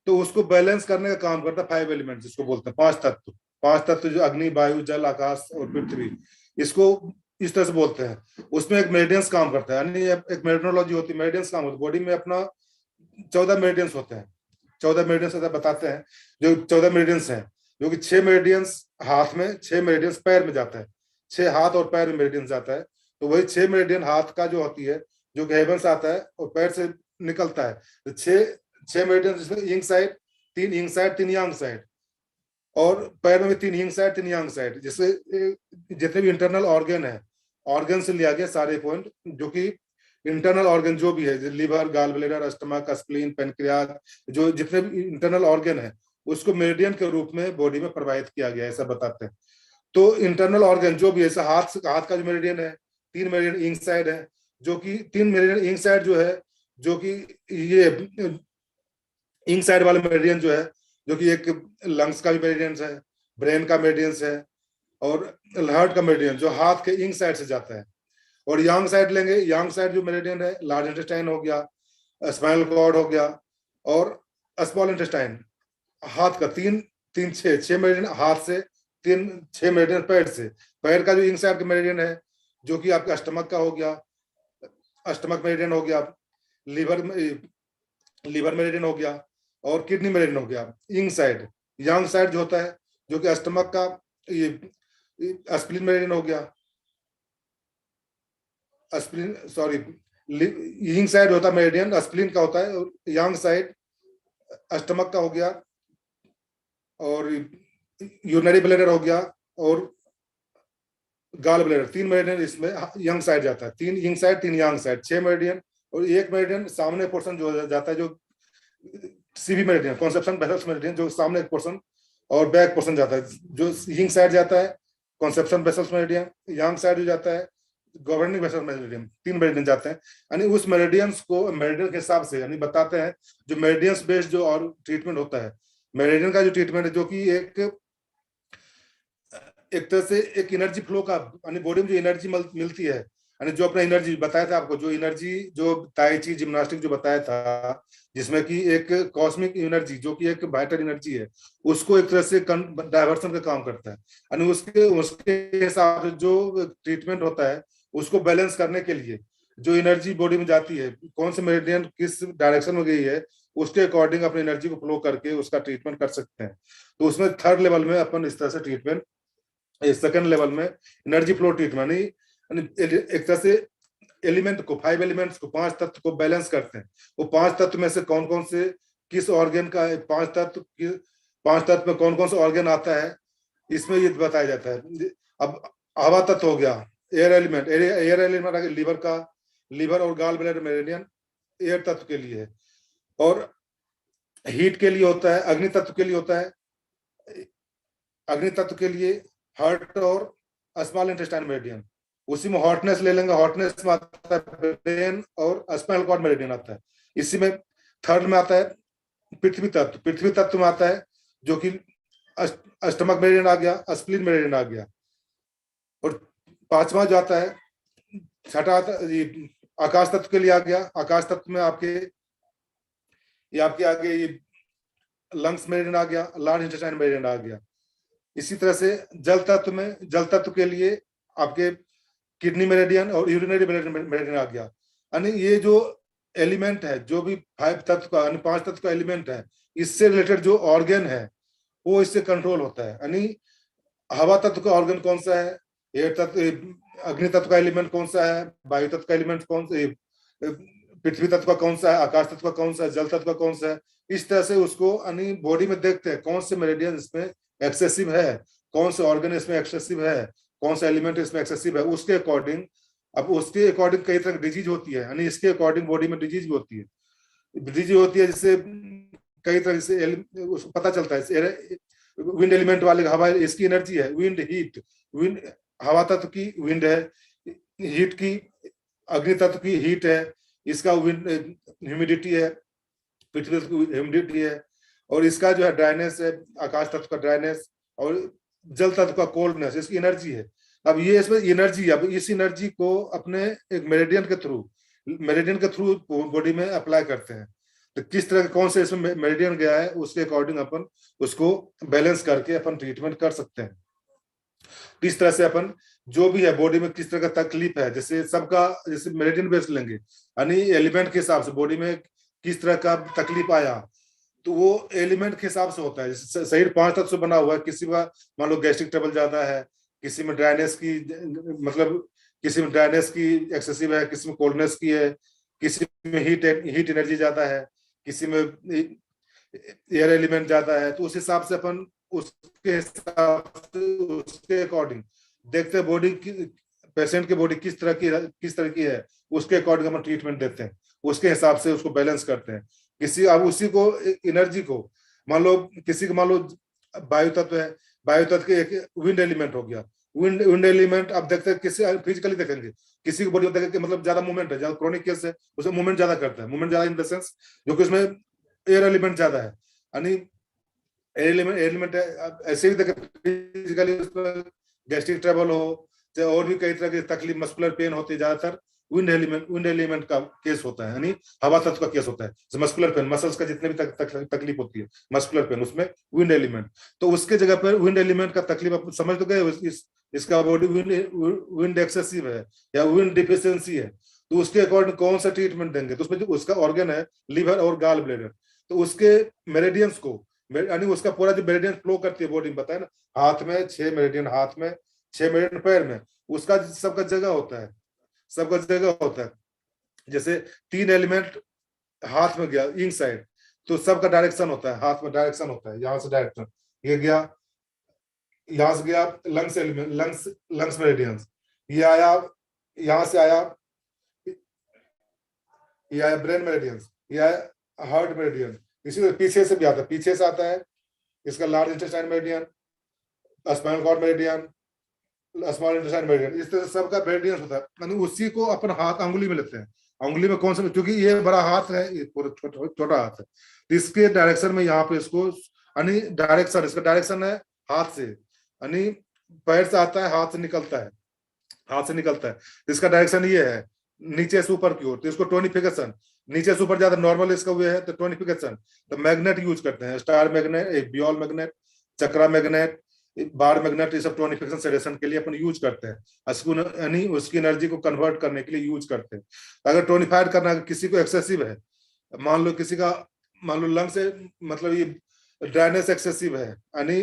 Speaker 2: तो उसको बैलेंस करने का काम करता है 5 एलिमेंट, जिसको बोलते हैं 5 तत्व जो अग्नि, वायु, जल, आकाश और पृथ्वी, इसको इस तरह से बोलते हैं। उसमें एक मेरिडियंस काम करता है, यानी एक मेरिडोलॉजी होती है, मेरिडियंस काम होता है। बॉडी में अपना 14 मेरिडियंस होते हैं, 14 मेरिडियंस बताते हैं, जो 14 मेरिडियंस हैं, जो कि 6 मेरिडियंस हाथ में, 6 मेरिडियंस पैर में जाता है, 6 हाथ और पैर में मेरिडियंस जाता है। तो वही 6 मेरिडियन हाथ का जो होती है, जो कि हेवन से आता है और पैर से निकलता है, तो 6 मेरिडियन, जिसमें इंग साइड, 3 इंग साइड, 3 यांग साइड, और पैर में 3 इंग साइड, 3 यांग साइड। जिससे जितने भी इंटरनल ऑर्गन है, ऑर्गन से लिया गया सारे पॉइंट, जो कि इंटरनल ऑर्गन जो भी है, liver, gall bladder, stomach, spleen, pancreas, जो जितने भी इंटरनल ऑर्गन है, उसको मेरिडियन के रूप में बॉडी में प्रवाहित किया गया, ऐसा बताते हैं। तो इंटरनल ऑर्गन जो भी है, हाथ का जो मेरिडियन है, 3 मेरिडियन इंग साइड है, जो कि 3 मेरिडियन इंग साइड जो है, जो कि ये इंग साइड वाले मेरिडियन जो है, जो कि एक लंग्स का भी मेरिडियन है, ब्रेन का मेरिडियन है, और हार्ट का मेरिडियन जो हाथ के इंग साइड से जाता है। और यांग साइड लेंगे, यांग साइड जो मेरिडियन है, लार्ज इंटेस्टाइन हो गया, स्पाइनल कॉर्ड हो गया, और स्मॉल इंटेस्टाइन, हाथ का 6 मेरिडियन हाथ से, 6 मेरिडियन पैर से। पैर का जो इंग साइड का मेरिडियन है, जो कि आपका स्टमक का हो गया, स्टमक मेरिडियन हो गया, लीवर मेरिडियन हो गया, और किडनी मेरिडियन हो गया। इंग साइड, यांग साइड जो होता है, जो कि स्टमक का, ये स्प्लीन मेरिडियन हो गया, स्प्लीन, सॉरी, यिंग साइड होता है मेरिडियन, स्प्लीन का होता है, और यांग साइड स्टमक का हो गया, और यूरिनरी ब्लैडर हो गया, और गाल ब्लैडर। 3 मेरिडियन इसमें यंग साइड जाता है, 3 यंग साइड 3 यांग साइड, 6 मेरिडियन। और 1 मेरिडियन सामने पोर्शन जो जाता है, जो CV meridian, conception vessels meridian, जो सामने एक पोर्शन और बैक पोर्शन जाता है, जो यंग साइड जाता है कॉन्सेप्शन बेसल्स मेरिडियन, यांग साइड जो जाता है गवर्निंग बेसल्स मेरिडियन। 3 मेरिडियन जाते हैं, यानी उस मेरिडियंस को मेरिडियन के हिसाब से यानी बताते हैं। जो मेरिडियंस बेस्ड जो और ट्रीटमेंट होता है, मेरिडियन का जो ट्रीटमेंट है, जो कि एक तरह से एक एनर्जी फ्लो का, यानी बॉडी में जो एनर्जी मिलती है, यानी जो अपना एनर्जी बताया था आपको, जो एनर्जी जो ताई ची जिम्नास्टिक जो बताया था, जिसमें कि एक कॉस्मिक एनर्जी जो कि एक वाइटल एनर्जी है, उसको एक तरह से डाइवर्सन का काम करता है। यानी उसके उसके हिसाब से जो ट्रीटमेंट होता है, उसको बैलेंस करने के लिए जो एनर्जी बॉडी में जाती है, कौन से मेरिडियन किस डायरेक्शन में गई है, उसके अकॉर्डिंग अपनी एनर्जी को फ्लो करके उसका ट्रीटमेंट कर सकते हैं। तो उसमें 3rd लेवल में अपन इस तरह से ट्रीटमेंट, 2nd लेवल में एनर्जी फ्लो ट्रीटमेंट, एक तरह से एलिमेंट को, 5 एलिमेंट्स को, 5 तत्व को बैलेंस करते हैं। वो 5 तत्व में से कौन कौन से किस ऑर्गन का, 5 तत्व में कौन कौन सा ऑर्गन आता है, इसमें ये बताया जाता है। अब हवा तत्व हो गया, एयर एलिमेंट आ गया, लीवर और गाल ब्लैडर मेरिडियन एयर तत्व के लिए है, और हीट के लिए होता है, अग्नि तत्व के लिए होता है, अग्नि तत्व के लिए हार्ट और स्मॉल इंटेस्टाइन मेरिडियन। उसी में हॉटनेस ले लेंगे, हॉटनेस में आता है ब्रेन और स्पाइनल कॉर्ड मेरिडियन आता है। इसी में 3rd में आता है पृथ्वी तत्व, पृथ्वी तत्व में आता है जो कि स्टमक मेरिडियन आ गया, स्प्लीन मेरिडियन आ गया। और 5वां जो आता है, 6ठा आता है आकाश तत्व के लिए आ गया। आकाश तत्व में आपके आगे ये लंग्स मेरिडियन आ गया, लार्ज इंटेस्टाइन मेरिडियन आ गया। इसी तरह से जल तत्व में, जल तत्व के लिए आपके किडनी मेरिडियन और यूरिनरी मेरिडियन आ गया। यानी ये जो एलिमेंट है, जो भी 5 तत्व का, यानी 5 तत्व का एलिमेंट है, इससे रिलेटेड जो ऑर्गन है वो इससे कंट्रोल होता है। यानी हवा तत्व का ऑर्गन कौन सा है, एयर तत्व, अग्नि तत्व का एलिमेंट कौन सा है, वायु तत्व का एलिमेंट कौन सा, पृथ्वी तत्व का कौन सा है, आकाश तत्व का कौन सा है, जल तत्व का कौन सा है। इस तरह से उसको यानी बॉडी में देखते हैं कौन से मेरिडियन इसमें एक्सेसिव है, कौन से ऑर्गन इसमें एक्सेसिव है, कौन सा एलिमेंट इसमें एक्सेसिव है, उसके अकॉर्डिंग। अब उसके अकॉर्डिंग कई तरह की डिजीज होती है, यानी इसके अकॉर्डिंग बॉडी में डिजीज भी होती है, जिससे कई तरह से पता चलता है। विंड एलिमेंट वाले हवा, इसकी एनर्जी है विंड, विंड हवा तत्व की विंड है, हीट की अग्नि तत्व की हीट है, इसका विंड ह्यूमिडिटी है, पृथ्वी तत्व की ह्यूमिडिटी है, और इसका जो है ड्राइनेस है, आकाश तत्व का ड्राइनेस, और जल तत्व का कोल्डनेस, इसकी एनर्जी है। अब ये इसमें एनर्जी, अब इस एनर्जी को अपने एक मेरिडियन के थ्रू बॉडी में अप्लाई करते हैं। तो किस तरह कौन से इसमें मेरिडियन गया है, उसके अकॉर्डिंग अपन उसको बैलेंस करके अपन ट्रीटमेंट कर सकते हैं। इस तरह से अपन जो भी है बॉडी में किस तरह का तकलीफ है, जैसे सबका, जैसे मेरिडियन बेस्ड लेंगे, यानी एलिमेंट के हिसाब से बॉडी में किस तरह का तकलीफ आया, तो वो एलिमेंट के हिसाब से होता है। जैसे शरीर 5 तत्व से बना हुआ है, किसी का मान लो गैस्ट्रिक ट्रबल ज्यादा है, किसी में ड्राइनेस की, मतलब किसी में ड्राइनेस की एक्सेसिव है, किसी में कोल्डनेस की है, किसी में हीट एनर्जी ज्यादा है, किसी में एयर एलिमेंट ज्यादा है। तो उस हिसाब से अपन उसके अकॉर्डिंग देखते हैं बॉडी की, पेशेंट की बॉडी किस तरह की है, उसके अकॉर्डिंग अपन ट्रीटमेंट देते हैं, उसके हिसाब से उसको बैलेंस करते हैं। किसी अब उसी को एनर्जी को मान लो, किसी को मान लो वायु तत्व है, वायु तत्व के एक विंड एलिमेंट हो गया, विंड एलिमेंट अब देखते हैं, किसी फिजिकली देखेंगे, किसी की बॉडी में देखेंगे मतलब ज्यादा मूवमेंट है, ज्यादा क्रोनिक केस है, उसमें मूवमेंट ज्यादा करता है, मूवमेंट ज्यादा इन द सेंस जो कि उसमें एयर एलिमेंट ज्यादा है, यानी एलिमेंट ऐसे भी देखे फिजिकली उसमें गैस्ट्रिक ट्रबल हो, चाहे और भी कई तरह की तकलीफ, मस्कुलर पेन होती है, ज्यादातर विंड एलिमेंट का केस होता है, यानी हवा तत्व का केस होता है। मस्कुलर पेन, मसल्स का जितने भी तकलीफ होती है, मस्कुलर पेन, उसमें विंड एलिमेंट। तो उसके जगह पर विंड एलिमेंट का तकलीफ आप समझ तो गए, इसका बॉडी विंड एक्सेसिव है या विंड डिफिशियंसी है, तो उसके अकॉर्डिंग कौन सा ट्रीटमेंट देंगे। तो उसमें जो उसका ऑर्गन है लीवर और गाल ब्लैडर, तो उसके मेरिडियंस को, यानी उसका पूरा जो मेरिडियन फ्लो करती है बॉडी में, बताया ना, हाथ में 6 मेरिडियन, हाथ में 6 मेरिडियन, पैर में, उसका सबका जगह होता है, सबका जगह होता है। जैसे 3 एलिमेंट हाथ में गया इंग साइड, तो सबका डायरेक्शन होता है, हाथ में डायरेक्शन होता है, यहाँ से डायरेक्शन, ये गया, यहाँ से गया लंग्स एलिमेंट, लंग्स मेरिडियंस, ये आया, यहाँ से आया, ये आया ब्रेन मेरिडियंस, ये आया हार्ट मेरिडियन, इसी तरह पीछे से भी आता है, पीछे से आता है इसका large intestine meridian, spinal cord meridian, small intestine meridian, इस तरह सबका मेरिडियन होता है, यानी उसी को अपन हाथ अंगुली में लेते हैं, अंगुली में कौन सा, क्योंकि ये बड़ा हाथ है, ये छोटा हाथ है, तो इसके डायरेक्शन में यहाँ पे इसको, यानी डायरेक्शन, इसका डायरेक्शन है हाथ से, यानी पैर से आता है, हाथ से निकलता है, हाथ से निकलता है, तो इसका डायरेक्शन ये है नीचे से ऊपर की ओर, तो इसको टोनिफिकेशन, नीचे से ऊपर ज्यादा नॉर्मल इसका हुए है, तो टोनिफिकेशन, तो मैग्नेट यूज करते हैं, स्टार मैग्नेट, बियल मैग्नेट, चक्रा मैग्नेट, बार मैग्नेट, ये सब टोनिफिकेशन सेडेशन के लिए अपन यूज करते हैं, यानी उसकी एनर्जी को कन्वर्ट करने के लिए यूज करते हैं। अगर टोनिफाइड करना किसी को एक्सेसिव है, मान लो किसी का, मान लो लंग से मतलब ये ड्राइनेस एक्सेसिव है, यानी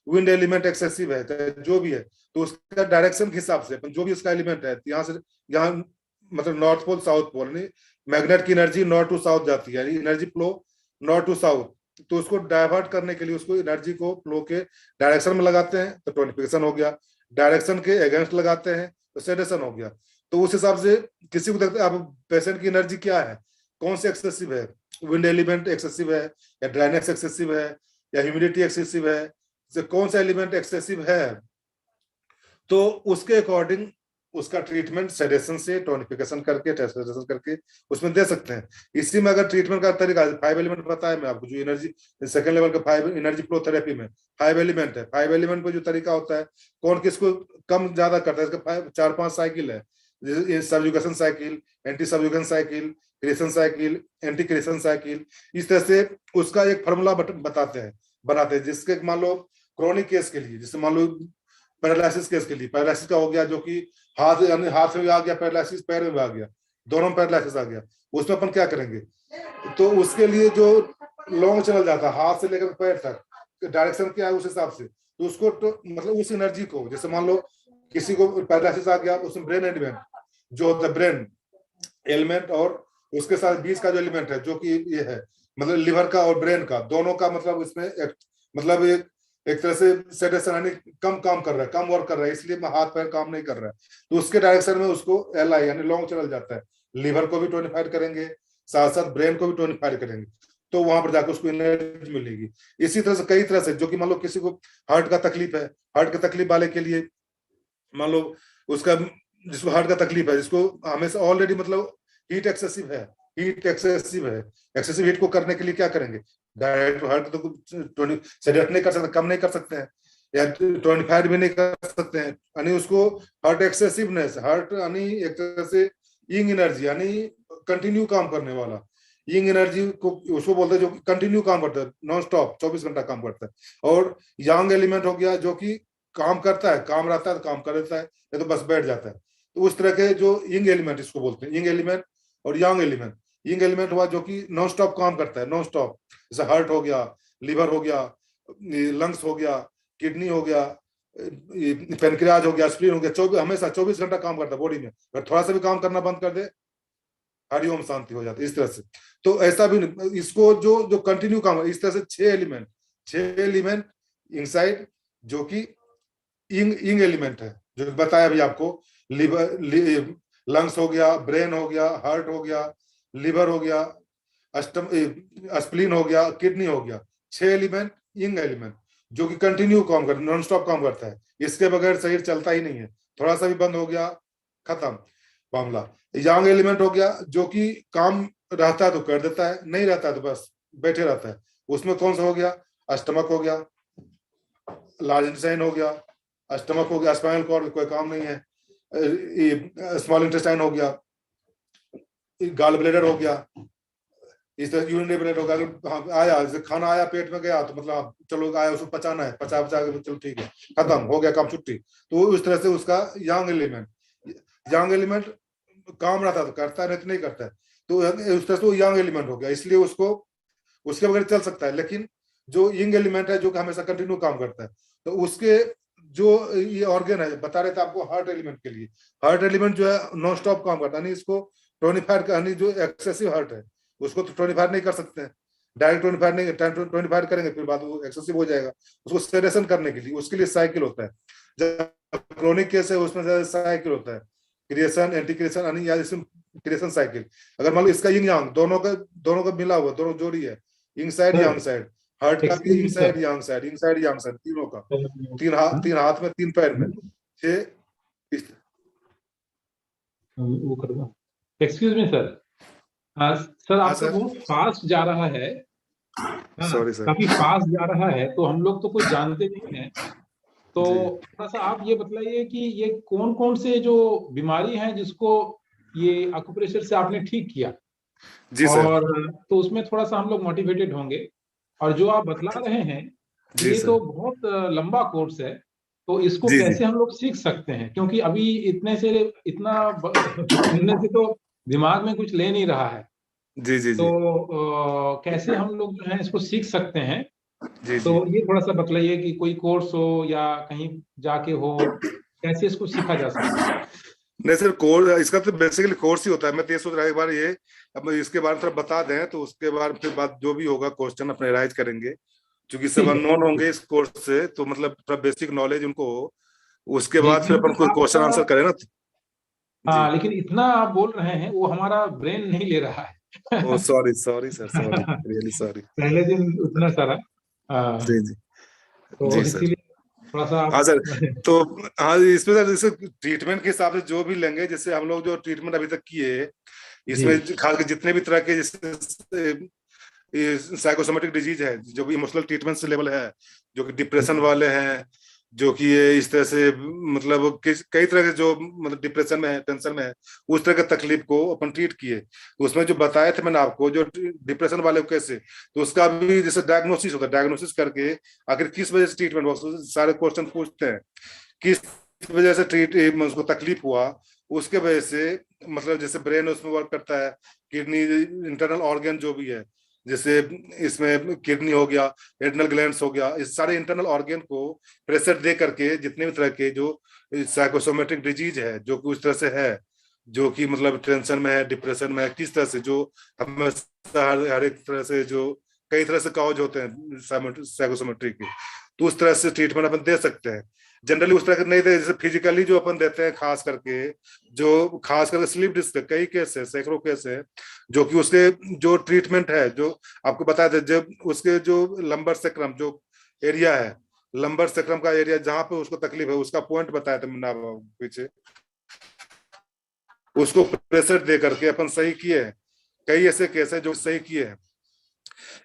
Speaker 2: विंड एलिमेंट एक्सेसिव है, तो जो भी है, तो उसका डायरेक्शन के हिसाब से अपन जो भी उसका एलिमेंट है, यहाँ से यहाँ मतलब नॉर्थ पोल साउथ पोल, नहीं मैग्नेट की एनर्जी नॉर्थ टू साउथ जाती है, energy flow north to south, तो उसको डाइवर्ट करने के लिए उसको एनर्जी को फ्लो के डायरेक्शन में लगाते हैं, तो टोनिफिकेशन हो गया, डायरेक्शन के अगेंस्ट लगाते हैं तो सेडेशन हो गया। तो उस हिसाब से किसी को देखते अब पेशेंट की एनर्जी क्या है, कौन से एक्सेसिव है, विंड एलिमेंट एक्सेसिव है, या ड्राइनेस एक्सेसिव है, या ह्यूमिडिटी एक्सेसिव है, कौन सा एलिमेंट एक्सेसिव है, तो उसके अकॉर्डिंग उसका ट्रीटमेंट सेडेशन से टोनिफिकेशन करके टेस्टेशन करके उसमें दे सकते हैं। इसी में अगर ट्रीटमेंट का तरीका 5 एलिमेंट पता है मैं आपको, जो एनर्जी सेकंड लेवल का 5 एनर्जी फ्लो थेरेपी में 5 एलिमेंट है, 5 एलिमेंट पे जो तरीका होता है, कौन किसको कम ज्यादा करता है, इसका 4-5 साइकिल है, subjugation cycle, anti subjugation cycle, creation cycle, anti creation cycle, इस तरह से उसका एक फॉर्मूला बताते हैं, बनाते हैं, जिसके मान लो क्रोनिक केस के लिए, जैसे मान लो पैरालिसिस केस के लिए, पैरालिसिस का हो गया जो कि हाथ, यानी हाथ में भी आ गया पैरालिसिस, पैर में भी आ गया, दोनों में पैरालिसिस आ गया, उसमें अपन क्या करेंगे, तो उसके लिए जो लॉन्ग चल जाता है हाथ से लेकर पैर तक, डायरेक्शन क्या है उस हिसाब से, तो उसको तो मतलब उस एनर्जी को, जैसे मान लो किसी को पैरालिसिस आ गया, उसमें ब्रेन एलिमेंट जो होता है, ब्रेन एलिमेंट और उसके साथ बीच का जो एलिमेंट है, जो कि ये है मतलब लिवर का और ब्रेन का दोनों का, मतलब इसमें मतलब एक तरह से सेडेशन, यानी कम काम कर रहा है, कम वर्क कर रहा है, इसलिए हाथ पैर काम नहीं कर रहा है, तो उसके डायरेक्शन में उसको LI यानी लॉन्ग चल जाता है, लिवर को भी टोनिफाइड करेंगे, साथ साथ ब्रेन को भी टोनिफाइड करेंगे, तो वहां पर जाकर उसको एनर्जी मिलेगी। इसी तरह से कई तरह से, जो कि मान लो किसी को हार्ट का तकलीफ है, हार्ट का तकलीफ वाले के लिए मान लो उसका, जिसको हार्ट का तकलीफ है, जिसको हमेशा ऑलरेडी मतलब हीट एक्सेसिव है, हीट एक्सेसिव है, एक्सेसिव हीट को करने के लिए क्या करेंगे, डायरेक्ट हार्ट तो सेडेट नहीं कर सकते, कम नहीं कर सकते हैं, या टोनिफाइड भी नहीं कर सकते हैं, यानी उसको हार्ट एक्सेसिवनेस, हार्ट यानी एक तरह से यंग एनर्जी, यानी कंटिन्यू काम करने वाला, यंग एनर्जी को उसको बोलते हैं, जो कंटिन्यू काम करता है, नॉन स्टॉप 24 घंटा काम करता है। और यंग एलिमेंट हो गया जो कि काम करता है, काम रहता है तो काम कर देता है, या तो बस बैठ जाता है, तो उस तरह के जो यंग एलिमेंट इसको बोलते हैं, यंग एलिमेंट और यंग एलिमेंट। यंग एलिमेंट हुआ जो कि नॉन स्टॉप काम करता है, नॉन स्टॉप, जैसे हार्ट हो गया, लिवर हो गया, लंग्स हो गया, किडनी हो गया, पेनक्रियाज हो गया, स्प्लीन हो गया, हमेशा 24 घंटा काम करता है बॉडी में, अगर थोड़ा सा भी काम करना बंद कर दे, हरिओम शांति हो जाती है, इस तरह से। तो ऐसा भी इसको जो जो कंटिन्यू काम है, इस तरह से 6 एलिमेंट इनसाइड, जो कि इंग एलिमेंट है, जो बताया अभी आपको, लिवर, लंग्स हो गया, ब्रेन हो गया, हार्ट हो गया, लिवर हो गया, स्प्लीन हो गया, किडनी हो गया, 6 एलिमेंट इंग एलिमेंट, जो कि कंटिन्यू काम करता है, नॉन स्टॉप काम करता है, इसके बगैर शरीर चलता ही नहीं है, थोड़ा सा भी बंद हो गया खत्म मामला। यंग एलिमेंट हो गया जो कि काम रहता है तो कर देता है, नहीं रहता है तो बस बैठे रहता है, उसमें कौन सा हो गया, स्टमक हो गया, लार्ज इंटेस्टाइन हो गया, स्टमक हो गया, स्पाइनल कॉर्ड कोई काम नहीं है, स्मॉल इंटेस्टाइन हो गया, गॉल ब्लैडर हो गया, इस तरह यूरिनरी ब्लैडर हो गया, अगर आया जैसे खाना आया पेट में गया तो मतलब चलो आया उसको पचाना है, पचा के चलो ठीक है खत्म हो गया काम, छुट्टी। तो उस तरह से उसका यंग एलिमेंट काम रहता तो करता है, नहीं तो नहीं करता है, तो उस तरह से यंग एलिमेंट हो गया, इसलिए उसको उसके बगैर चल सकता है। लेकिन जो यंग एलिमेंट है जो कि हमेशा कंटिन्यू काम करता है, तो उसके जो ये ऑर्गन है, बता रहे थे आपको हार्ट एलिमेंट के लिए, हार्ट एलिमेंट जो है नॉन स्टॉप काम करता है, नहीं इसको टोनिफायर का जो एक्सेसिव हर्ट है उसको तो टोनिफायर नहीं कर सकते हैं, डायरेक्ट टोनिफायर नहीं, टोनिफायर करेंगे फिर बाद वो एक्सेसिव हो जाएगा। उसको सेडेशन करने के लिए उसके लिए साइकिल होता है। जब क्रोनिक केस है उसमें साइकिल होता है, क्रिएशन, एंटी क्रिएशन या क्रिएशन साइकिल। अगर मान लो इसका यिंग यांग दोनों का मिला हुआ, दोनों जोड़ी है, यिंग साइड
Speaker 1: सर
Speaker 2: यांग साइड, हर्ट का भी
Speaker 1: एक्सक्यूज
Speaker 2: यिंग
Speaker 1: मी
Speaker 2: साइड
Speaker 1: सर,
Speaker 2: यांग साइड, यिंग साइड यांग साइड, तीनों का, तीन हाथ में 3 पैर में 6
Speaker 1: वो कर दो। एक्सक्यूज मी सर, सर
Speaker 2: हाँ
Speaker 1: आपका
Speaker 2: सर,
Speaker 1: बहुत फास्ट जा रहा है। हाँ,
Speaker 2: सॉरी सर।
Speaker 1: काफी फास्ट जा रहा है, तो हम लोग तो कुछ जानते नहीं है। तो
Speaker 2: जी
Speaker 1: थोड़ा सा आप ये बताइए कि ये कौन कौन से जो बीमारी हैं जिसको ये अकुप्रेशर से आपने ठीक किया,
Speaker 2: जी सर।
Speaker 1: और तो उसमें थोड़ा सा हम लोग मोटिवेटेड होंगे। और जो आप बतला रहे हैं
Speaker 2: जी
Speaker 1: ये तो
Speaker 2: सर।
Speaker 1: बहुत लंबा कोर्स है, तो इसको
Speaker 2: जी जी
Speaker 1: कैसे हम लोग सीख सकते हैं? क्योंकि अभी इतना सुनने से तो दिमाग में कुछ ले नहीं रहा है।
Speaker 2: जी जी
Speaker 1: तो
Speaker 2: जी
Speaker 1: कैसे हम लोग जो है इसको सीख सकते हैं?
Speaker 2: जी
Speaker 1: तो
Speaker 2: जी।
Speaker 1: ये थोड़ा सा बतलाइए कि कोई कोर्स हो या कहीं जाके हो, कैसे इसको सीखा जा सकता है?
Speaker 2: नहीं सर, कोर्स इसका तो बेसिकली कोर्स ही होता है। मैं तो ये सोच रहा हूँ एक बार ये, अब इसके बारे में थोड़ा बता दें तो उसके बाद फिर बात जो भी होगा क्वेश्चन अपने राइज करेंगे, क्योंकि सब
Speaker 1: ठीक है,
Speaker 2: अननोन
Speaker 1: ठीक।
Speaker 2: होंगे इस कोर्स से, तो मतलब थोड़ा बेसिक नॉलेज उनको हो, उसके
Speaker 1: जी
Speaker 2: बाद
Speaker 1: जी,
Speaker 2: फिर अपन
Speaker 1: लेकिन
Speaker 2: कोई क्वेश्चन
Speaker 1: आपका,
Speaker 2: आंसर करें ना। जी।
Speaker 1: हाँ, लेकिन इतना आप बोल रहे हैं वो हमारा ब्रेन नहीं ले रहा
Speaker 2: ओ
Speaker 1: है।
Speaker 2: Sorry sorry sir, sorry, really sorry.
Speaker 1: पहले दिन उतना सारा, हाँ,
Speaker 2: जी जी जी
Speaker 1: तो
Speaker 2: सर।
Speaker 1: इसीलिए थोड़ा सा
Speaker 2: हाँ
Speaker 1: आप
Speaker 2: सर, तो हाँ इसमें सर जैसे ट्रीटमेंट के हिसाब से जो भी लेंगे, जैसे हम लोग जो ट्रीटमेंट अभी तक किए,
Speaker 1: जी
Speaker 2: इसमें खास के जितने भी तरह के जैसे साइकोसोमेटिक डिजीज है, जो भी इमोशनल ट्रीटमेंट से लेवल है, जो कि डिप्रेशन वाले हैं, जो कि ये इस तरह से मतलब कई तरह के जो मतलब डिप्रेशन में है, टेंशन में है, उस तरह के तकलीफ को अपन ट्रीट किए। तो उसमें जो बताए थे मैंने आपको, जो डिप्रेशन वाले को कैसे, तो उसका भी जैसे डायग्नोसिस होता है, डायग्नोसिस करके आखिर किस वजह से ट्रीटमेंट हुआ, सारे क्वेश्चन पूछते हैं, किस वजह से उसको तकलीफ हुआ, उसके वजह से मतलब जैसे ब्रेन उसमें वर्क करता है, किडनी, इंटरनल ऑर्गन जो भी है, जैसे इसमें किडनी हो गया, एड्रिनल ग्लैंड्स हो गया, इस सारे इंटरनल ऑर्गन को प्रेशर दे करके जितने भी तरह के जो साइकोसोमेटिक डिजीज है, जो कि उस तरह से है, जो कि मतलब टेंशन में है, डिप्रेशन में है, किस तरह से जो हमें हर एक तरह से जो कई तरह से काउज होते हैं साइकोसोमेट्रिक के, तो उस तरह से ट्रीटमेंट अपन दे सकते हैं। जनरली उस तरह के नहीं दे, जैसे फिजिकली जो अपन देते हैं, खास करके स्लीप डिस्क कई केस है, सैकड़ों केस है, जो कि उसके जो ट्रीटमेंट है, जो आपको बताया था, जब उसके जो लंबर सेक्रम जो एरिया है, लंबर सेक्रम का एरिया जहां पे उसको तकलीफ है, उसका पॉइंट बताया था मैंने पीछे, उसको प्रेशर दे करके अपन सही किए हैं। कई ऐसे केस है जो सही किए हैं।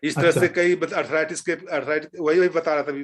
Speaker 2: इस तरह
Speaker 1: अच्छा,
Speaker 2: से कई अर्थराइटिस वही वही बता रहा था अभी,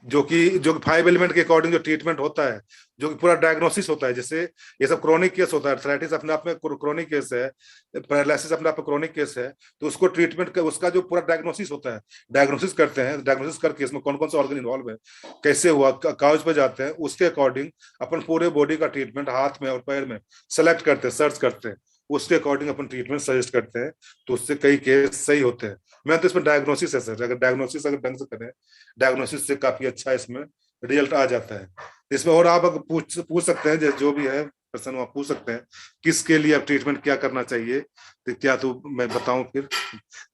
Speaker 2: जो कि 5 एलिमेंट के अकॉर्डिंग जो ट्रीटमेंट होता है, जो कि पूरा डायग्नोसिस होता है। जैसे ये सब क्रोनिक केस होता है, अर्थराइटिस अपने आप में क्रोनिक केस है, पैरालिसिस अपने आप में क्रोनिक केस है, तो उसको ट्रीटमेंट का उसका जो पूरा डायग्नोसिस होता है, डायग्नोसिस करते हैं, डायग्नोसिस करके इसमें कौन कौन से ऑर्गन इन्वॉल्व है, कैसे हुआ, काउज पे जाते हैं, उसके अकॉर्डिंग अपन पूरे बॉडी का ट्रीटमेंट हाथ में और पैर में सेलेक्ट करते हैं, सर्च करते हैं, उसके अकॉर्डिंग अपन ट्रीटमेंट सजेस्ट करते हैं, तो उससे कई केस सही होते हैं। मैं तो इसमें डायग्नोसिस है सर, अगर डायग्नोसिस अगर ढंग से करें, डायग्नोसिस से काफी अच्छा इसमें रिजल्ट आ जाता है। इसमें और आप अगर पूछ सकते हैं, जो भी है प्रश्न आप पूछ सकते हैं, किसके लिए आप ट्रीटमेंट क्या करना चाहिए, तो क्या तो मैं बताऊं फिर?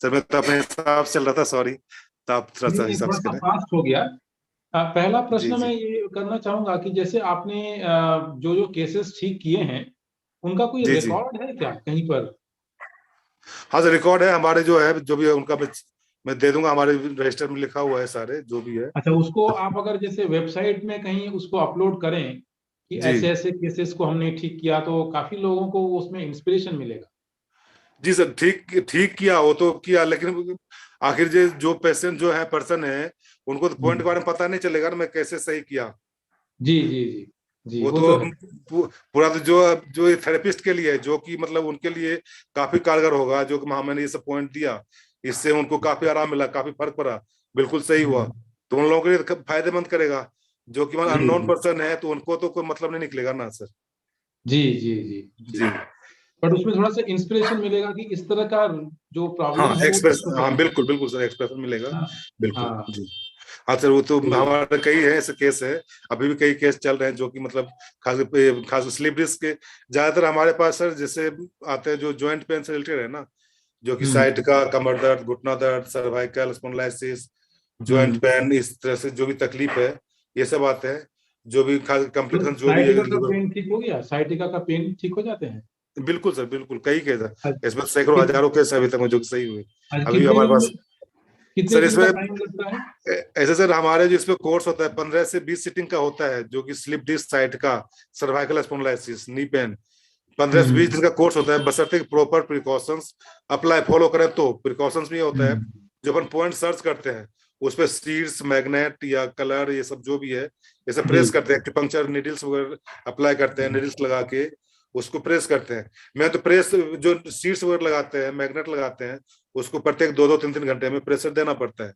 Speaker 2: सर मैं तो अपने हिसाब से चल रहा था, सॉरी, तो आप थोड़ा
Speaker 1: नहीं
Speaker 2: सा
Speaker 1: नहीं,
Speaker 2: हिसाब
Speaker 1: थोड़ा
Speaker 2: से
Speaker 1: सा
Speaker 2: करें।
Speaker 1: फास्ट हो गया। पहला
Speaker 2: जी
Speaker 1: प्रश्न मैं
Speaker 2: जी
Speaker 1: ये करना चाहूंगा कि जैसे आपने जो जो केसेस ठीक किए हैं उनका कोई
Speaker 2: जी जी।
Speaker 1: रिकॉर्ड है क्या कहीं पर?
Speaker 2: हाँ सर, रिकॉर्ड है हमारे, जो है जो भी है उनका मैं दे दूंगा, हमारे रजिस्टर में लिखा हुआ है सारे जो भी है।
Speaker 1: अच्छा, उसको आप अगर जैसे वेबसाइट में कहीं उसको अपलोड करें कि
Speaker 2: जी
Speaker 1: ऐसे ऐसे केसेस को हमने ठीक किया, तो काफी लोगों को उसमें इंस्पिरेशन मिलेगा।
Speaker 2: जी सर, ठीक ठीक किया, वो तो किया, लेकिन आखिर जो पेशेंट जो है, पर्सन है, उनको तो पॉइंट
Speaker 1: जी
Speaker 2: के बारे में पता नहीं चलेगा ना मैं कैसे सही किया।
Speaker 1: जी जी जी जी,
Speaker 2: वो
Speaker 1: वो
Speaker 2: तो
Speaker 1: तो है।
Speaker 2: पूरा तो जो जो थेरेपिस्ट के लिए है, जो कि मतलब उनके लिए काफी कारगर होगा, जो कि हाँ मैंने ये सब पॉइंट दिया, इससे उनको काफी आराम मिला, काफी फर्क पड़ा, बिल्कुल सही हुआ,
Speaker 1: हम्म,
Speaker 2: तो उन लोगों के लिए फायदेमंद करेगा। जो कि मतलब
Speaker 1: जी
Speaker 2: अननोन
Speaker 1: जी
Speaker 2: पर्सन है, तो उनको तो कोई मतलब नहीं निकलेगा ना sir.
Speaker 1: Ji ji ji ji.
Speaker 2: Ji.
Speaker 1: But उसमें थोड़ा सा इंस्पिरेशन मिलेगा कि इस तरह का जो
Speaker 2: हाँ
Speaker 1: प्रॉब्लम है वो
Speaker 2: एक्सप्रेस,
Speaker 1: ठीक हो
Speaker 2: हाँ
Speaker 1: सकता है।
Speaker 2: बिल्कुल बिल्कुल सर, एक्सप्रेस मिलेगा,
Speaker 1: हाँ
Speaker 2: बिल्कुल
Speaker 1: हाँ।
Speaker 2: जी। हाँ सर, वो तो
Speaker 1: जी।
Speaker 2: हमारे कई है ऐसे केस है, अभी भी कई केस चल रहे हैं जो कि मतलब खास स्लीप डिस्क के ज्यादातर हमारे पास सर जैसे आते हैं जो जॉइंट पेन से रिलेटेड है ना, जो कि
Speaker 1: हम्म।
Speaker 2: साइड का कमर दर्द, घुटना दर्द, सर्वाइकल स्पॉन्डिलोसिस, जॉइंट
Speaker 1: हम्म।
Speaker 2: पेन, इस तरह से जो भी तकलीफ है ये सब आते हैं, जो भी
Speaker 1: तो
Speaker 2: कॉम्प्लिकेशन जो भी है
Speaker 1: साइटिका का
Speaker 2: लीवर।
Speaker 1: पेन ठीक हो गया? साइटिका का पेन ठीक हो जाते हैं?
Speaker 2: बिल्कुल सर, बिल्कुल कई केस है,
Speaker 1: अच्छा,
Speaker 2: इसमें सैकड़ों
Speaker 1: कित,
Speaker 2: हजारों केस अभी तक जो कि सही हुए।
Speaker 1: अच्छा,
Speaker 2: अभी हमारे पास
Speaker 1: कितने
Speaker 2: सर
Speaker 1: दिन का
Speaker 2: इसमें
Speaker 1: टाइम लगता है?
Speaker 2: ऐसे सर हमारे जो इसमें कोर्स होता है 15 से 20 सीटिंग का होता है, जो कि स्लिप डिस्क साइट का, सर्वाइकल स्पॉन्डिलोसिस, नी पेन, 15 से 20 दिन का कोर्स होता है, बशर्ते प्रॉपर प्रिकॉशंस अप्लाई फॉलो करें तो। प्रिकॉशंस में होता है,
Speaker 1: हम्म।
Speaker 2: जो अपन पॉइंट सर्च करते हैं उस पर सीड्स, मैग्नेट या कलर ये सब जो भी है ये सब
Speaker 1: जी।
Speaker 2: प्रेस करते हैं, एक्यूपंक्चर नीडल्स वगैरह अप्लाई करते हैं, नीडल्स लगा के उसको प्रेस करते हैं। मैं तो प्रेस जो सीड्स वगैरह लगाते हैं, मैग्नेट लगाते हैं, उसको प्रत्येक 2-2 3-3 घंटे में प्रेशर देना पड़ता है।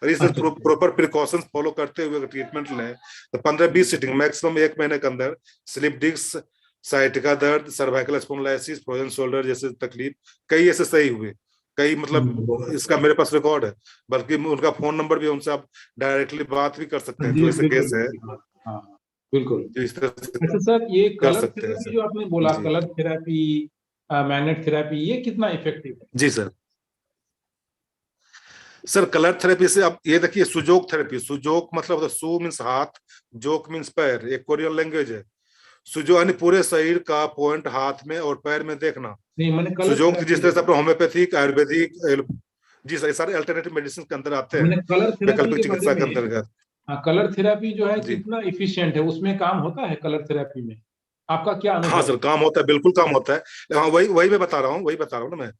Speaker 2: और ये सब
Speaker 1: अच्छा।
Speaker 2: प्रॉपर प्रिकॉशंस फॉलो करते हुए ट्रीटमेंट लें तो 15-20 सीटिंग मैक्सिमम 1 महीने के अंदर स्लिप डिस्क, साइटिका दर्द, सर्वाइकल स्पॉन्डिलोसिस, फ्रोजन शोल्डर जैसे तकलीफ कई ऐसे सही हुए, कई मतलब
Speaker 1: बहुत
Speaker 2: इसका
Speaker 1: अच्छा।
Speaker 2: मेरे पास रिकॉर्ड है, बल्कि उनका फोन नंबर भी है, उनसे आप डायरेक्टली बात भी कर सकते हैं
Speaker 1: जी,
Speaker 2: जो ऐसे
Speaker 1: बिल्कुल
Speaker 2: केस है,
Speaker 1: बिल्कुल, हाँ। हाँ, हाँ, बिल्कुल।
Speaker 2: जो इस तरह से
Speaker 1: अच्छा सर, ये
Speaker 2: कर
Speaker 1: कलर
Speaker 2: सकते हैं
Speaker 1: थेरेपी
Speaker 2: सर।
Speaker 1: जो आपने बोला,
Speaker 2: जी
Speaker 1: कलर थेरेपी, मैग्नेट थेरेपी, ये कितना इफेक्टिव है?
Speaker 2: जी सर। सर कलर थेरेपी से आप ये देखिए, सुजोक थेरेपी, सुजोक मतलब सु मीन्स हाथ, जोक मीन्स पैर, एक कोरियन लैंग्वेज है। सुजो यानी पूरे शरीर का पॉइंट हाथ में और पैर में देखना।
Speaker 1: नहीं, मैंने कलर
Speaker 2: सुजोग
Speaker 1: थेरेपी
Speaker 2: जिस तरह से
Speaker 1: बोला।
Speaker 2: अपने होम्योपैथिक, आयुर्वेदिक, जी सर, ये सारे अल्टरनेटिव मेडिसिन के अंदर आते हैं,
Speaker 1: मैंने कलर थेरेपी
Speaker 2: वैकल्पिक
Speaker 1: के बारे
Speaker 2: चिकित्सा के
Speaker 1: में।
Speaker 2: अंतर्गत।
Speaker 1: हाँ, कलर थेरेपी जो है
Speaker 2: जी
Speaker 1: कितना इफिशियंट है, उसमें काम होता है कलर थेरेपी में? आपका क्या
Speaker 2: हाँ
Speaker 1: अनुभव
Speaker 2: सर,
Speaker 1: है?
Speaker 2: काम होता है, बिल्कुल काम होता है। हाँ वही वही मैं बता रहा हूँ, वही बता रहा हूँ ना मैं।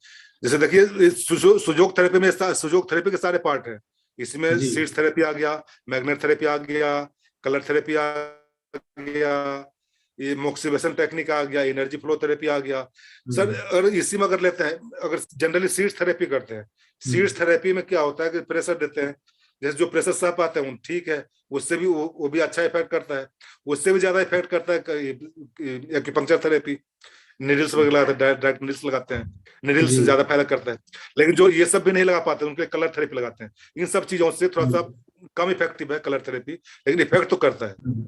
Speaker 2: जैसे देखिए सुजोग थेरेपी में सुजोग थेरेपी के सारे पार्ट हैं, इसमें
Speaker 1: जी।
Speaker 2: सीड्स थेरेपी आ गया, मैग्नेट थेरेपी आ गया, कलर थेरेपी आ गया, ये मोक्सिवेशन टेक्निक आ गया, एनर्जी फ्लो थेरेपी आ गया सर।
Speaker 1: हम्म।
Speaker 2: अगर इसी में अगर लेते हैं, अगर जनरली सीड्स थेरेपी करते हैं,
Speaker 1: हम्म।
Speaker 2: सीड्स थेरेपी में क्या होता है कि प्रेशर देते हैं, जैसे जो प्रेशर सह पाते हैं ठीक है, उससे भी वो भी अच्छा इफेक्ट करता है, उससे भी ज्यादा इफेक्ट करता है एक्यूपंक्चर थेरेपी, निडल्स वगैरह डायरेक्ट निडल्स लगाते हैं, निडल्स
Speaker 1: जी।
Speaker 2: ज्यादा फायदा करता है। लेकिन जो ये सब भी नहीं लगा पाते उनके लिए कलर थेरेपी लगाते हैं। इन सब चीजों से थोड़ा सा
Speaker 1: हम्म।
Speaker 2: कम इफेक्टिव है कलर थेरेपी, लेकिन इफेक्ट तो करता है,
Speaker 1: हम्म।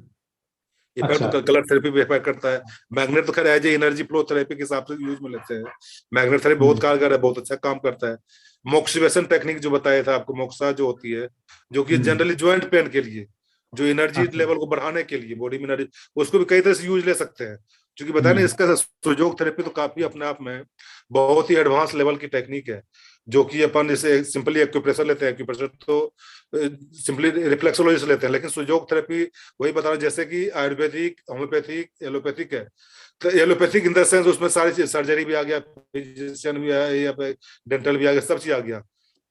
Speaker 2: इफेक्ट
Speaker 1: अच्छा।
Speaker 2: तो कलर थेरेपी भी इफेक्ट करता है। मैग्नेट तो खैर एज एनर्जी फ्लो थेरेपी के हिसाब से यूज में लेते हैं, मैग्नेट थेरेपी बहुत
Speaker 1: हम्म।
Speaker 2: कारगर है, बहुत अच्छा काम करता है। मोक्सिवेशन टेक्निक जो बताया था आपको, मोक्सा जो होती है, जो कि
Speaker 1: हम्म।
Speaker 2: जनरली ज्वाइंट पेन के लिए, जो एनर्जी
Speaker 1: अच्छा।
Speaker 2: लेवल को बढ़ाने के लिए बॉडी में एनर्जी, उसको भी कई तरह से यूज ले सकते हैं। क्योंकि बताया ना,
Speaker 1: हम्म।
Speaker 2: इसका सुजोग थेरेपी तो काफी अपने आप में बहुत ही एडवांस लेवल की टेक्निक है, जो कि अपन जैसे सिंपली एक्यूप्रेशर लेते हैं, एक्यूप्रेशर तो सिंपली रिफ्लेक्सोलॉजी से लेते हैं, लेकिन सुजोग थेरेपी वही बता रहा हूं, जैसे कि आयुर्वेदिक, होम्योपैथिक, एलोपैथिक है। तो एलोपैथिक इन द सेंस उसमें सारी चीज, सर्जरी भी आ गया, फिजिशियन भी आया, या डेंटल भी आ गया, सब चीज आ गया,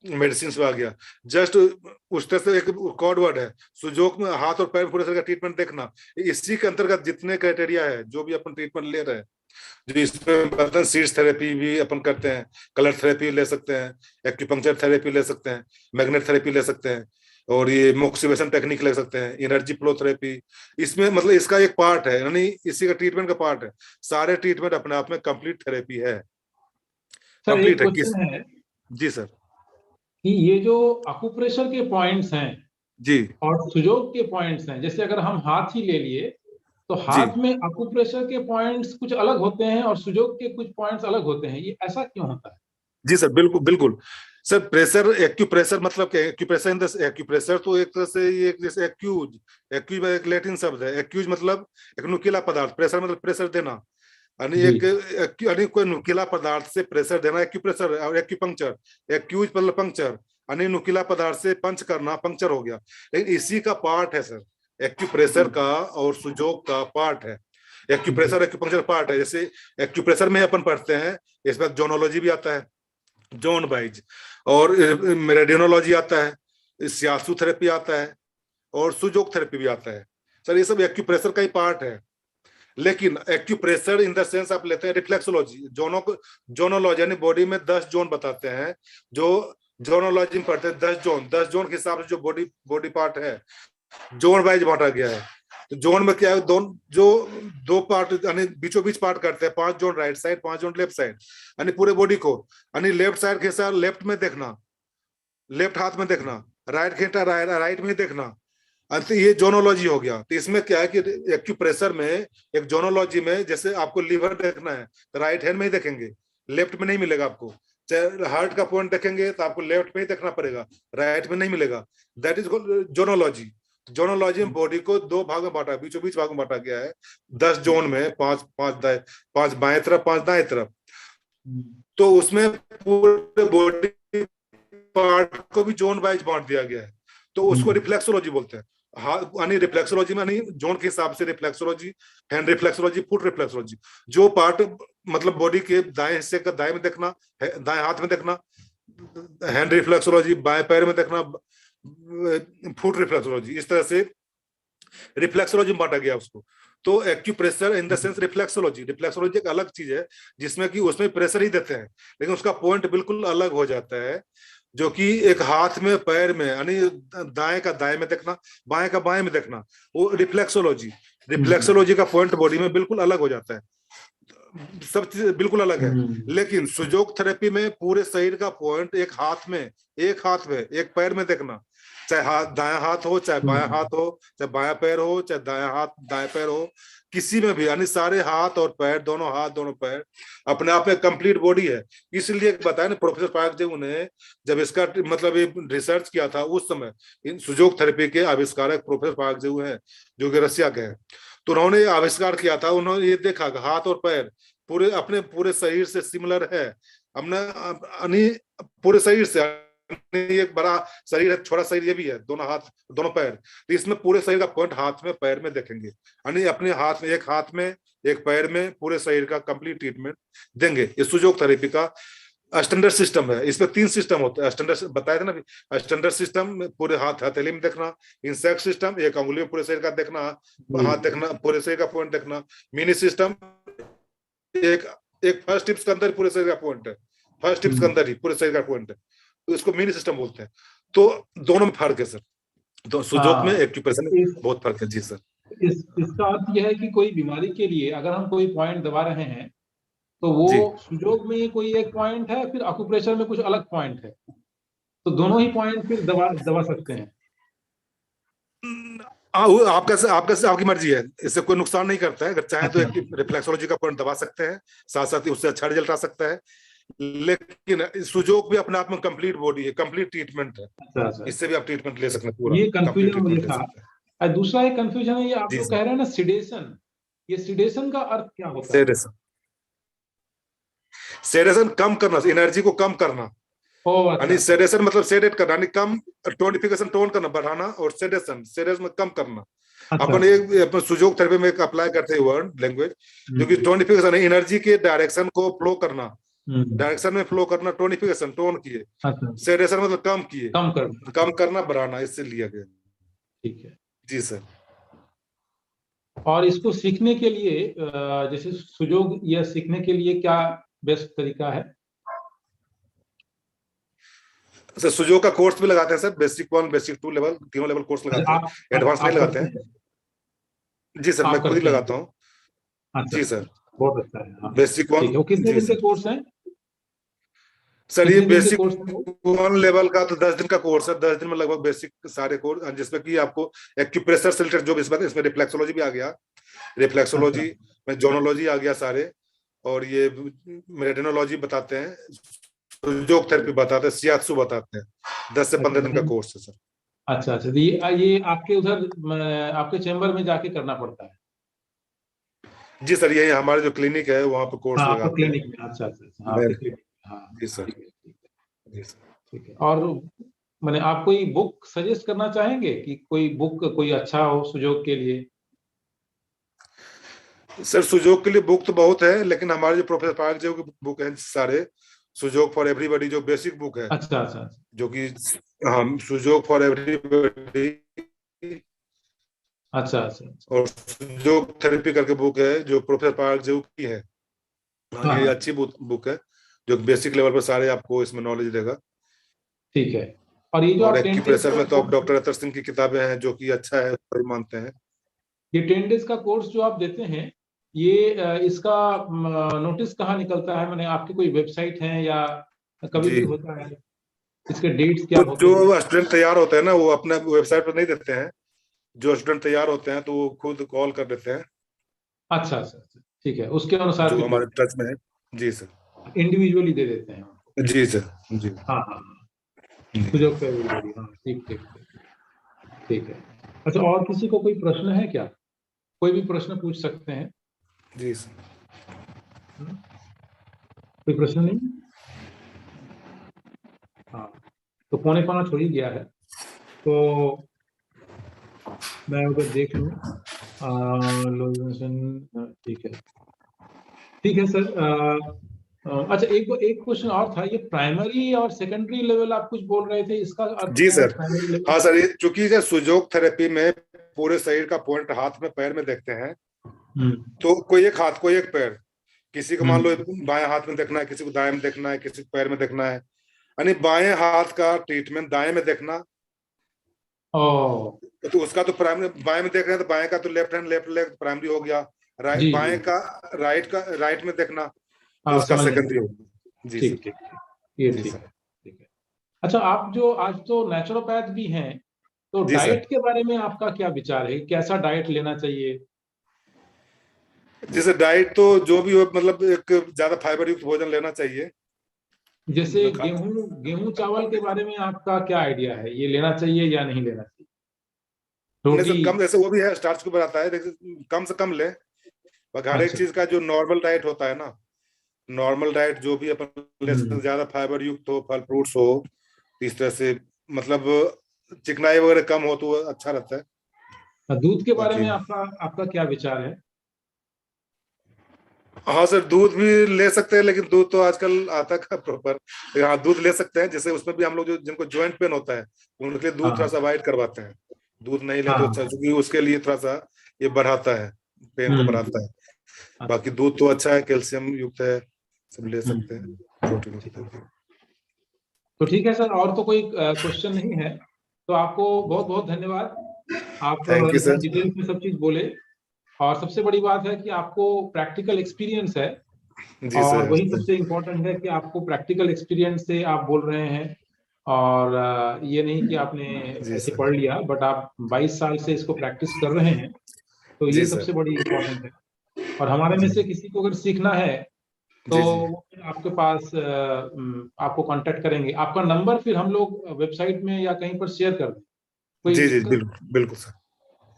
Speaker 2: मेडिसिन में आ गया। जस्ट उस तरह से एक कॉड वर्ड है, सुजोग में हाथ और पैर पूरे तरह का ट्रीटमेंट देखना। इसी के अंतर्गत जितने क्राइटेरिया है, जो भी अपन ट्रीटमेंट ले रहे हैं, जो इसमें बटन सीड्स थेरेपी भी अपन करते हैं, कलर थेरेपी ले सकते हैं, एक्यूपंक्चर थेरेपी ले सकते हैं, मैग्नेट थेरेपी ले सकते हैं, और ये मोक्सिवेशन टेक्निक ले सकते हैं, एनर्जी फ्लो थेरेपी, इसमें मतलब इसका एक पार्ट है, यानी इसी का ट्रीटमेंट का पार्ट है। सारे ट्रीटमेंट अपने आप में कंप्लीट थेरेपी है,
Speaker 1: सर, एक
Speaker 2: कंप्लीट है किस।
Speaker 1: क्वेश्चन है
Speaker 2: जी सर।
Speaker 1: कि ये जो अकुप्रेशर के पॉइंट्स हैं
Speaker 2: जी
Speaker 1: और सुजोग के पॉइंट्स हैं, जैसे अगर हम हाथ ही ले लिए, तो
Speaker 2: जी
Speaker 1: हाथ में अकुप्रेशर के पॉइंट्स कुछ अलग होते हैं और सुजोग के कुछ पॉइंट्स अलग होते हैं, ये ऐसा क्यों होता है?
Speaker 2: जी सर, बिल्कुल बिल्कुल सर। प्रेशर, एक्यूप्रेशर मतलब क्या, एक्यूप्रेशर इन द एक्यूप्रेशर तो एक तरह से ये जैसे एक्यूज, एक्यूज एक लैटिन शब्द है, एक्यूज मतलब एक नुकीला पदार्थ, प्रेशर मतलब प्रेशर देना, यानी
Speaker 1: जी।
Speaker 2: एक यानी कोई नुकीला पदार्थ से प्रेशर देना, एक्यूप्रेशर। और एक्यूपंक्चर, एक्यूज मतलब पंक्चर, यानी नुकीला पदार्थ से पंच करना, पंक्चर हो गया। लेकिन इसी का पार्ट है सर, एक्यूप्रेशर का और सुजोग का पार्ट है। एक्यूप्रेशर एक्यूपंक्चर पार्ट है। जैसे एक्यूप्रेशर में अपन पढ़ते हैं, इसमें जोनोलॉजी भी आता है, जोन वाइज, और रेडियोनोलॉजी आता है, सियासु थेरेपी आता है, और सुजोग थेरेपी भी आता है। सर ये सब एक्यूप्रेशर का ही पार्ट है। लेकिन एक्यूप्रेशर इन द सेंस आप लेते हैं रिफ्लेक्सोलॉजी, जोनोलॉजी, यानी बॉडी में 10 जोन बताते हैं, जो जोनोलॉजी में पढ़ते हैं 10 जोन, 10 जोन के हिसाब से जो बॉडी बॉडी पार्ट है जोन वाइज बांटा गया है। तो जोन में क्या है, जो दो पार्ट यानी बीचों बीच पार्ट करते हैं, 5 zone right side, 5 zone left side, यानी पूरे बॉडी को, यानी लेफ्ट साइड के साथ लेफ्ट में देखना, लेफ्ट हाथ में देखना, राइट घंटा राइट में ही देखना। अंत ये जोनोलॉजी हो गया। तो इसमें क्या है कि एक्यूप्रेशर में, एक जोनोलॉजी में, जैसे आपको लीवर देखना है तो राइट हैंड में ही देखेंगे, लेफ्ट में नहीं मिलेगा आपको। चाहे हार्ट का पॉइंट देखेंगे तो आपको लेफ्ट में ही देखना पड़ेगा, राइट में नहीं मिलेगा। That is जोनोलॉजी। जोनोलॉजी में बॉडी को 2 भाग में बांटा, बीचों बीच भाग में बांटा गया है, 10 जोन में, 5 बाएं तरफ, 5 दाएं तरफ। तो उसमें पूरे बॉडी पार्ट को भी जोन वाइज बांट दिया गया है, तो उसको रिफ्लेक्सोलॉजी बोलते हैं। यानी रिफ्लेक्सोलॉजी में नहीं, जोन के हिसाब से reflexology, hand reflexology, foot reflexology. जो पार्ट मतलब बॉडी के दाएं हिस्से का दाएं में देखना, दाएं हाथ में देखना, हैंड रिफ्लेक्सोलॉजी, बाएं पैर में देखना, फुट रिफ्लेक्सोलॉजी। इस तरह से रिफ्लेक्सोलॉजी में बांटा गया उसको। तो acupressure in the sense reflexology, reflexology एक अलग चीज है जिसमें कि उसमें प्रेशर ही देते हैं, लेकिन उसका पॉइंट बिल्कुल अलग हो जाता है, जो कि एक हाथ में, पैर में, यानी दाएं का दाएं में देखना, बाएं का बाएं में देखना, वो रिफ्लेक्सोलॉजी। रिफ्लेक्सोलॉजी का पॉइंट बॉडी में बिल्कुल अलग हो जाता है, सब चीज बिल्कुल अलग है। लेकिन सुजोग थेरेपी में पूरे शरीर का पॉइंट एक हाथ में, एक पैर में देखना, चाहे दायां हाथ हो, चाहे बायां हाथ हो, चाहे बायां पैर हो, चाहे दायां हाथ दाएं पैर हो, किसी में भी, यानी सारे हाथ और पैर, दोनों हाथ दोनों पैर अपने आप में कंप्लीट बॉडी है। इसलिए बताया ना, प्रोफेसर पार्क जी ने जब इसका मतलब ये रिसर्च किया था, उस समय इन सुजोग थेरेपी के आविष्कारक प्रोफेसर पार्क जी हैं, जो कि रसिया के हैं। तो उन्होंने ये आविष्कार किया था, उन्होंने ये देखा कि हाथ और पैर पूरे अपने पूरे शरीर से सिमिलर है, अपने पूरे शरीर से। एक बड़ा शरीर है, छोटा शरीर ये भी है, दोनों हाथ दोनों पैर, तो इसमें पूरे शरीर का पॉइंट हाथ में पैर में देखेंगे, यानी अपने हाथ में, एक पैर में पूरे शरीर का कंप्लीट ट्रीटमेंट देंगे। ये सुजोग थेरेपी का स्टैंडर्ड सिस्टम है। इसमें 3 सिस्टम होते हैं, स्टैंडर्ड बताया था ना, स्टैंडर्ड सिस्टम पूरे हथेली में देखना, इंसेक्ट सिस्टम एक अंगुली में पूरे शरीर का देखना, हाथ देखना, पूरे शरीर का पॉइंट देखना, मिनी सिस्टम एक फर्स्ट टिप्स के अंदर पूरे शरीर का पॉइंट है, फर्स्ट टिप्स के अंदर ही पूरे शरीर का पॉइंट है, तो इसको मिनी सिस्टम बोलते हैं। तो दोनों में फर्क है सर, तो सुजोग में एक्यूप्रेशर में बहुत फर्क है। जी सर,
Speaker 1: इसका अर्थ यह है कि कोई बीमारी के लिए अगर हम कोई पॉइंट दबा रहे हैं तो वो सुजोग में कोई एक पॉइंट है, फिर एक्यूप्रेशर में कुछ अलग पॉइंट है, तो दोनों ही पॉइंट फिर दबा सकते हैं।
Speaker 2: आपकी मर्जी है, इससे कोई नुकसान नहीं करता है। अगर चाहे तो एक रिफ्लेक्सोलॉजी का पॉइंट दबा सकते हैं, साथ साथ ही उससे अच्छा रिजल्ट आ सकता है। लेकिन सुजोग भी अपने आप में कंप्लीट बॉडी है, कंप्लीट ट्रीटमेंट है, इससे भी आप ट्रीटमेंट ले सकते हैं पूरा।
Speaker 1: ये कंफ्यूजन मुझे था। दूसरा एक कंफ्यूजन है, ये आप जो कह रहे हैं ना सिडेशन, ये सिडेशन का अर्थ क्या होता है?
Speaker 2: सेडेशन कम करना, एनर्जी को कम करना, यानी सेडेशन मतलब सेडेट करना, यानी कम, टोनिफिकेशन टोन करना, बढ़ाना, और सेडेशन में कम करना। अपन एक सुजोग थेरेपी में एक अप्लाई करते हैं वर्ड लैंग्वेज, जो कि टोनिफिकेशन, एनर्जी के डायरेक्शन को फ्लो करना, डायरेक्शन में फ्लो करना, टोनिफिकेशन टोन किए, सेडेशन मतलब कम किए, कम करना, बढ़ाना, इससे लिया गया।
Speaker 1: ठीक है
Speaker 2: जी सर।
Speaker 1: और इसको सीखने के लिए जैसे सुजोग, यह सीखने के लिए क्या बेस्ट तरीका है?
Speaker 2: सर सुजोग का कोर्स भी लगाते हैं सर, बेसिक 1 बेसिक 2 लेवल, तीनों लेवल कोर्स लगाते हैं, एडवांस नहीं लगाते हैं। जी सर, मैं खुद ही लगाता हूँ। जी सर,
Speaker 1: बहुत अच्छा है।
Speaker 2: बेसिक 1
Speaker 1: कितने दिन के कोर्स है
Speaker 2: सर? ये बेसिक 1 लेवल का तो 10 दिन का कोर्स है, 10 दिन में लगभग बेसिक सारे कोर्स, जिसमें कि आपको एक्यूप्रेशर से रिलेटेड जो भी इसमें रिफ्लेक्सोलॉजी भी आ गया, रिफ्लेक्सोलॉजी में जोनोलॉजी आ गया सारे, और ये मेरिडियनोलॉजी बताते हैं, सुजोग थेरेपी बताते हैं, शियात्सु बताते हैं। 10 से 15 दिन का कोर्स है सर।
Speaker 1: अच्छा अच्छा, ये आपके उधर आपके चैम्बर में जाके करना पड़ता है?
Speaker 2: जी सर, ये हमारे जो क्लिनिक है वहाँ पे कोर्स लगाते हैं।
Speaker 1: क्लिनिक में? अच्छा अच्छा,
Speaker 2: जी सर।
Speaker 1: ठीक है। और मैंने आप कोई बुक सजेस्ट करना चाहेंगे कि कोई बुक कोई अच्छा हो सुजोग के लिए?
Speaker 2: सर सुजोग के लिए बुक तो बहुत है, लेकिन हमारे जो प्रोफेसर पार्क जी की बुक है सारे, सुजोग फॉर एवरीबॉडी जो बेसिक बुक है,
Speaker 1: अच्छा अच्छा,
Speaker 2: जो कि हम सुजोग फॉर एवरीबॉडी,
Speaker 1: अच्छा अच्छा,
Speaker 2: और सुजोग थेरेपी करके बुक है जो प्रोफेसर पार्क जी की है। ये अच्छी बुक है जो बेसिक लेवल पर सारे आपको इसमें नॉलेज देगा।
Speaker 1: ठीक है। और ये जो आप
Speaker 2: एक्यूप्रेशर में तो आप डॉक्टर अतर सिंह की किताबें हैं, जो कि अच्छा है, मानते हैं।
Speaker 1: ये 10 डेज का कोर्स जो आप देते हैं, ये इसका नोटिस कहाँ निकलता है? मैंने आपकी कोई वेबसाइट है या कभी भी होता है? इसके डेट्स क्या
Speaker 2: तो
Speaker 1: होते हैं?
Speaker 2: जो स्टूडेंट तैयार होते हैं ना, वो अपने वेबसाइट पर नहीं देते हैं। जो स्टूडेंट तैयार होते हैं तो वो खुद कॉल कर देते हैं,
Speaker 1: अच्छा अच्छा अच्छा, ठीक है, उसके अनुसार
Speaker 2: जो
Speaker 1: फिर
Speaker 2: हमारे
Speaker 1: देते
Speaker 2: टच में है। जी सर।
Speaker 1: हैं, इंडिविजुअली दे देते हैं उनको।
Speaker 2: जी सर। जी
Speaker 1: हाँ हाँ हाँ,
Speaker 2: जी।
Speaker 1: सुजोग पे एवरीबॉडी, हाँ ठीक ठीक ठीक ठीक है। अच्छा, और किसी को कोई प्रश्न है क्या? कोई भी प्रश्न पूछ सकते हैं।
Speaker 2: जी सर।
Speaker 1: हम्म, कोई प्रश्न नहीं? हाँ, तो पौने पाँच हो ही गया है, तो मैं उधर देख लूँ। ठीक है, ठीक है सर। अच्छा, एक क्वेश्चन और था, ये प्राइमरी और सेकेंडरी लेवल आप कुछ बोल रहे थे, इसका अर्थ
Speaker 2: जी
Speaker 1: क्या है
Speaker 2: सर।
Speaker 1: Primary level?
Speaker 2: हाँ सर, ये चूंकि जो सुजोग थेरेपी में पूरे शरीर का पॉइंट हाथ में पैर में देखते हैं,
Speaker 1: हम्म
Speaker 2: तो कोई एक हाथ कोई एक पैर, किसी को मान लो
Speaker 1: हम्म
Speaker 2: बाएं हाथ में देखना है, किसी को दाएं में देखना है, किसी को पैर में देखना है, यानी बाएं हाथ का ट्रीटमेंट दाएं में देखना।
Speaker 1: ओ,
Speaker 2: तो उसका तो प्राइमरी, बाएं में देख रहे हैं तो बाएं का तो left hand left leg primary हो गया।
Speaker 1: जी जी,
Speaker 2: बाएं का राइट में देखना, तो
Speaker 1: हाँ
Speaker 2: उसका
Speaker 1: समझ
Speaker 2: सेकेंडरी
Speaker 1: गए।
Speaker 2: हो गया। जी
Speaker 1: ठीक
Speaker 2: सर।
Speaker 1: ठीक ठीक, ये
Speaker 2: जी
Speaker 1: ठीक
Speaker 2: सर।
Speaker 1: है, ठीक है। अच्छा, आप जो आज तो नेचुरोपैथ भी हैं, तो
Speaker 2: जी सर।
Speaker 1: डाइट के बारे में आपका क्या विचार है, कैसा डाइट लेना चाहिए?
Speaker 2: जैसे डाइट तो जो भी हो, मतलब एक ज्यादा फाइबर युक्त भोजन लेना चाहिए।
Speaker 1: जैसे
Speaker 2: मतलब
Speaker 1: गेहूं गेहूं चावल के बारे में आपका क्या आइडिया है, ये लेना चाहिए या नहीं लेना चाहिए?
Speaker 2: नहीं
Speaker 1: रोटी?
Speaker 2: सर, कम जैसे वो भी है, स्टार्च को बताता है, लेकिन कम से कम ले। बाकी हर एक
Speaker 1: अच्छा,
Speaker 2: चीज का जो नॉर्मल डाइट होता है ना, नॉर्मल डाइट जो भी अपन ले सकते
Speaker 1: हम्म,
Speaker 2: हैं, ज्यादा फाइबर युक्त हो, फल फ्रूट्स हो, इस तरह से, मतलब चिकनाई वगैरह कम हो तो वो अच्छा रहता है।
Speaker 1: दूध के बारे
Speaker 2: बाकी
Speaker 1: में आपका आपका क्या विचार है?
Speaker 2: हाँ सर, दूध भी ले सकते हैं, लेकिन दूध तो आजकल आता है प्रॉपर। हाँ, दूध ले सकते हैं, जैसे उसमें भी हम लोग जो जिनको जॉइंट पेन होता है, उनके लिए दूध थोड़ा
Speaker 1: हाँ
Speaker 2: सा अवॉइड करवाते हैं। दूध नहीं ले तो अच्छा,
Speaker 1: हाँ,
Speaker 2: क्योंकि उसके लिए थोड़ा सा ये बढ़ाता है, पेन को
Speaker 1: हम्म,
Speaker 2: बढ़ाता है। बाकी
Speaker 1: अच्छा,
Speaker 2: दूध तो अच्छा है, कैल्शियम युक्त है, सब ले सकते हैं,
Speaker 1: हम्म,
Speaker 2: प्रोटीन
Speaker 1: ठीक
Speaker 2: युक्त
Speaker 1: है।
Speaker 2: है।
Speaker 1: तो ठीक है सर, और तो कोई क्वेश्चन नहीं है, तो आपको बहुत बहुत धन्यवाद। आप
Speaker 2: थैंक यू
Speaker 1: इतना
Speaker 2: सर।
Speaker 1: डिटेल में सब चीज बोले, और सबसे बड़ी बात है कि आपको प्रैक्टिकल एक्सपीरियंस है,
Speaker 2: जी
Speaker 1: और
Speaker 2: सर।
Speaker 1: वही सबसे इम्पोर्टेंट है कि आपको प्रैक्टिकल एक्सपीरियंस से आप बोल रहे हैं। और ये नहीं कि आपने
Speaker 2: जी
Speaker 1: ऐसे
Speaker 2: सर।
Speaker 1: पढ़ लिया, बट आप 22 साल से इसको प्रैक्टिस कर रहे हैं, तो
Speaker 2: जी
Speaker 1: ये
Speaker 2: सर।
Speaker 1: सबसे बड़ी इम्पोर्टेंट है। और हमारे में
Speaker 2: जी
Speaker 1: से किसी को अगर सीखना है, तो
Speaker 2: जी। जी
Speaker 1: वो फिर आपके पास आपको कांटेक्ट करेंगे। आपका नंबर फिर हम लोग वेबसाइट में या कहीं पर शेयर कर दें, कोई
Speaker 2: जी। जी
Speaker 1: दिक्कत?
Speaker 2: बिल्कुल बिल्कुल सर।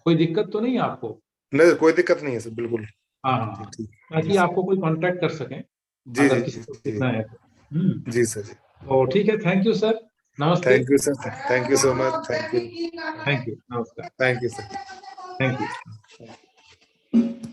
Speaker 1: कोई दिक्कत तो नहीं है आपको?
Speaker 2: नहीं, कोई दिक्कत नहीं है सर, बिल्कुल।
Speaker 1: हाँ
Speaker 2: ठीक
Speaker 1: हाँ,
Speaker 2: ठीक। जी
Speaker 1: ताकि
Speaker 2: सर।
Speaker 1: आपको कोई कांटेक्ट कर सकें
Speaker 2: जी
Speaker 1: अगर
Speaker 2: जी
Speaker 1: किसी
Speaker 2: जी
Speaker 1: को
Speaker 2: जी।
Speaker 1: सीखना है तो।
Speaker 2: जी सर जी।
Speaker 1: तो ठीक है, थैंक यू सर, नमस्ते।
Speaker 2: Thank you sir, thank you so much, thank you.
Speaker 1: Thank you, नमस्कार।
Speaker 2: Thank you sir.
Speaker 1: Thank you.